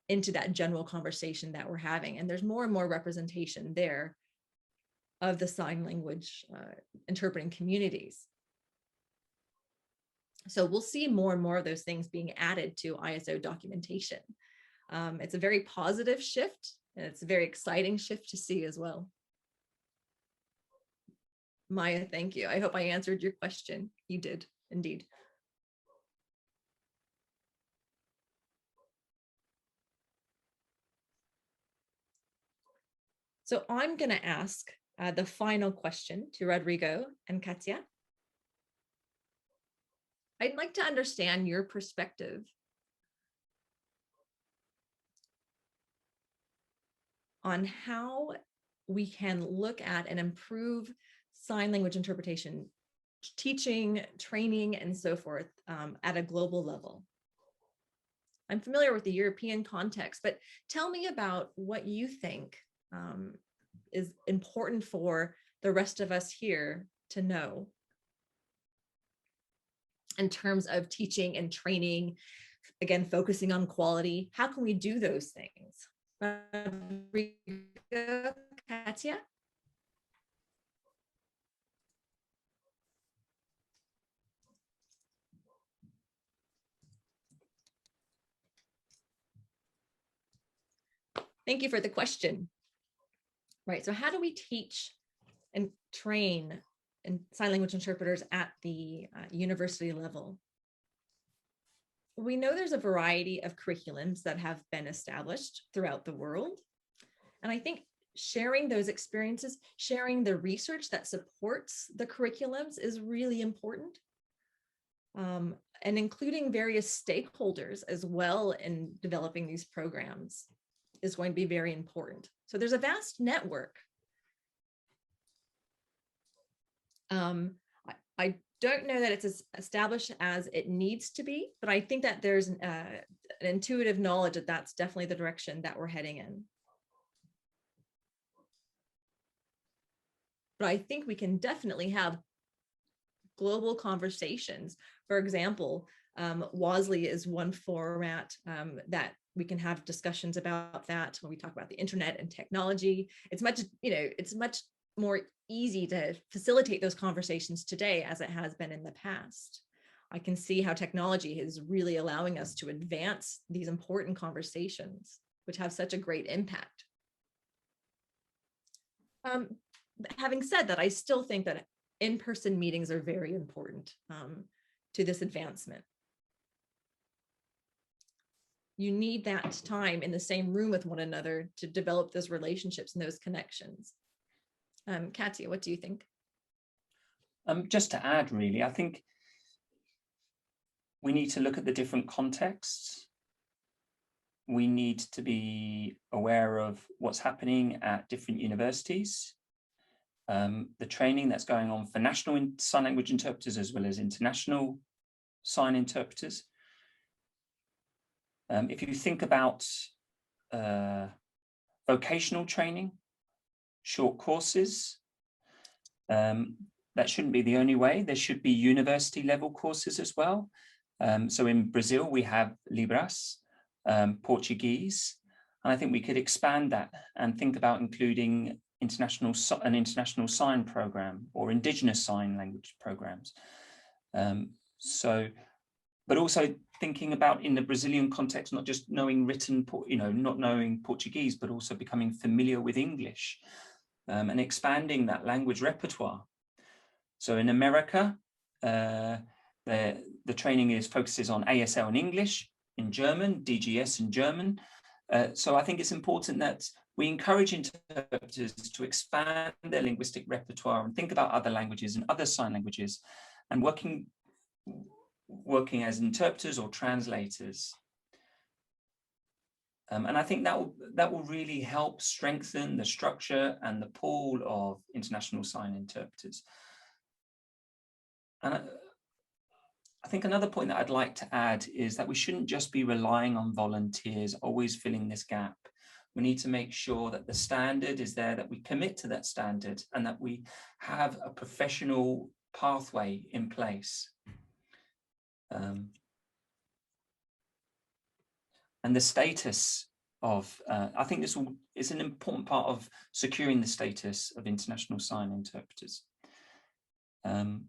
into that general conversation that we're having. And there's more and more representation there of the sign language interpreting communities. So we'll see more and more of those things being added to ISO documentation. It's a very positive shift, and it's a very exciting shift to see as well. Maya, thank you. I hope I answered your question. You did, indeed. So I'm going to ask the final question to Rodrigo and Katia. I'd like to understand your perspective on how we can look at and improve sign language interpretation, teaching, training, and so forth at a global level. I'm familiar with the European context, but tell me about what you think is important for the rest of us here to know in terms of teaching and training, again, focusing on quality. How can we do those things? Rodrigo, Katia? Thank you for the question. Right, so how do we teach and train sign language interpreters at the university level? We know there's a variety of curriculums that have been established throughout the world. And I think sharing those experiences, sharing the research that supports the curriculums is really important. And including various stakeholders as well in developing these programs. is going to be very important. So there's a vast network. I don't know that it's as established as it needs to be, but I think that there's an intuitive knowledge that that's definitely the direction that we're heading in. But I think we can definitely have global conversations. For example, WASLI is one format that we can have discussions about that when we talk about the internet and technology. It's much, it's much more easy to facilitate those conversations today as it has been in the past. I can see how technology is really allowing us to advance these important conversations, which have such a great impact. Having said that, I still think that in-person meetings are very important to this advancement. You need that time in the same room with one another to develop those relationships and those connections. Katya, what do you think? Just to add, really, I think we need to look at the different contexts. We need to be aware of what's happening at different universities, the training that's going on for national sign language interpreters as well as international sign interpreters. If you think about vocational training, short courses, that shouldn't be the only way. There should be university level courses as well. So in Brazil, we have Libras, Portuguese, and I think we could expand that and think about including an international sign program or indigenous sign language programs. But also thinking about in the Brazilian context, not just knowing written, not knowing Portuguese, but also becoming familiar with English and expanding that language repertoire. So in America, the training focuses on ASL in English, in German, DGS in German. So I think it's important that we encourage interpreters to expand their linguistic repertoire and think about other languages and other sign languages and working as interpreters or translators. And I think that will really help strengthen the structure and the pool of international sign interpreters. And I think another point that I'd like to add is that we shouldn't just be relying on volunteers always filling this gap. We need to make sure that the standard is there, that we commit to that standard, and that we have a professional pathway in place. And the status of, I think this is an important part of securing the status of international sign interpreters. And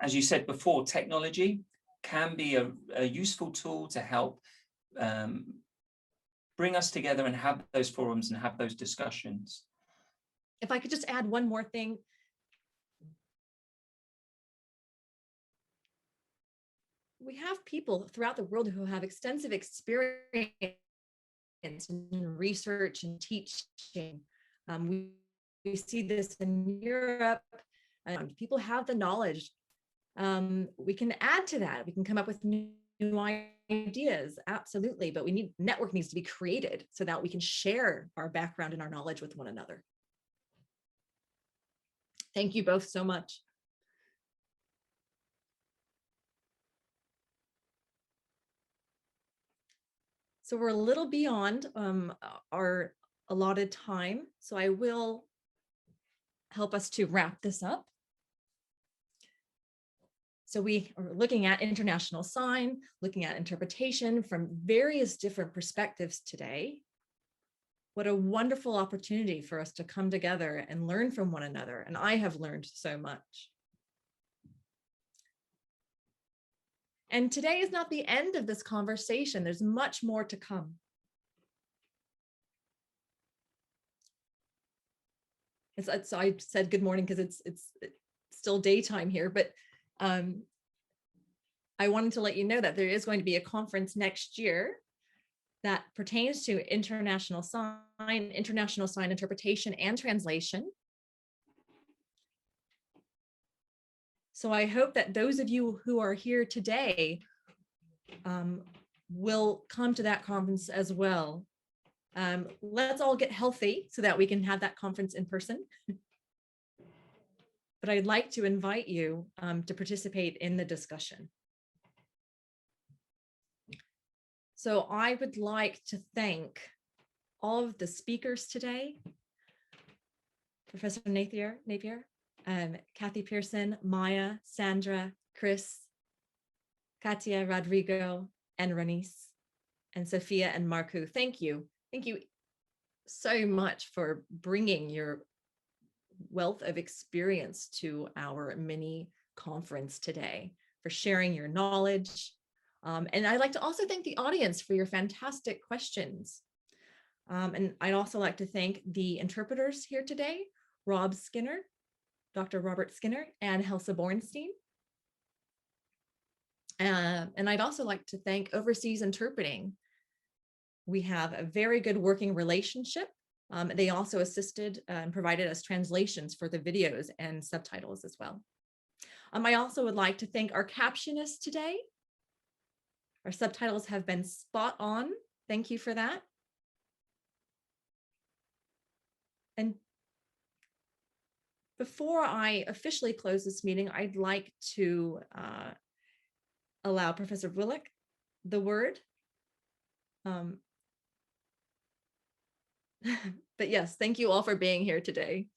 as you said before, technology can be a useful tool to help bring us together and have those forums and have those discussions. If I could just add one more thing. We have people throughout the world who have extensive experience in research and teaching. We see this in Europe. People have the knowledge. We can add to that. We can come up with new ideas, absolutely. But network needs to be created so that we can share our background and our knowledge with one another. Thank you both so much. So we're a little beyond our allotted time. So I will help us to wrap this up. So we are looking at international sign, looking at interpretation from various different perspectives today. What a wonderful opportunity for us to come together and learn from one another. And I have learned so much. And today is not the end of this conversation. There's much more to come. So I said good morning because it's still daytime here, but I wanted to let you know that there is going to be a conference next year that pertains to international sign interpretation and translation. So I hope that those of you who are here today will come to that conference as well. Let's all get healthy so that we can have that conference in person. But I'd like to invite you to participate in the discussion. So I would like to thank all of the speakers today, Professor Napier, Kathy Pearson, Maya, Sandra, Chris, Katia, Rodrigo, and Renice, and Sophia and Marku. Thank you. Thank you so much for bringing your wealth of experience to our mini conference today, for sharing your knowledge. And I'd like to also thank the audience for your fantastic questions. And I'd also like to thank the interpreters here today, Rob Skinner, Dr. Robert Skinner, and Helsa Bornstein. And I'd also like to thank Overseas Interpreting. We have a very good working relationship. They also assisted and provided us translations for the videos and subtitles as well. I also would like to thank our captionists today. Our subtitles have been spot on. Thank you for that. And before I officially close this meeting, I'd like to allow Professor Willick the word. But yes, thank you all for being here today.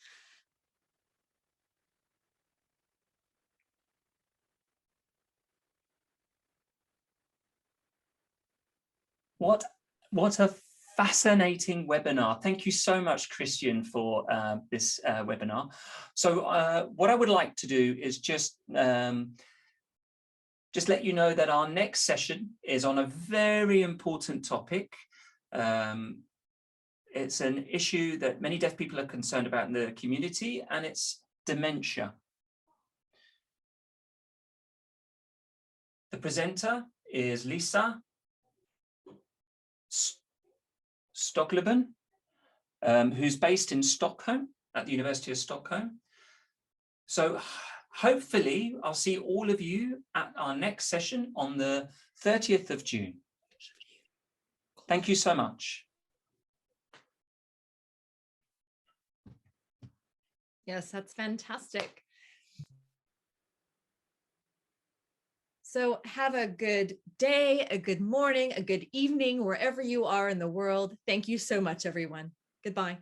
What a fascinating webinar. Thank you so much, Christian, for this webinar. So what I would like to do is just let you know that our next session is on a very important topic. It's an issue that many deaf people are concerned about in the community, and it's dementia. The presenter is Lisa Stockleben, who's based in Stockholm at the University of Stockholm. So hopefully I'll see all of you at our next session on the 30th of June. Thank you so much. Yes, that's fantastic. So have a good day, a good morning, a good evening, wherever you are in the world. Thank you so much, everyone. Goodbye.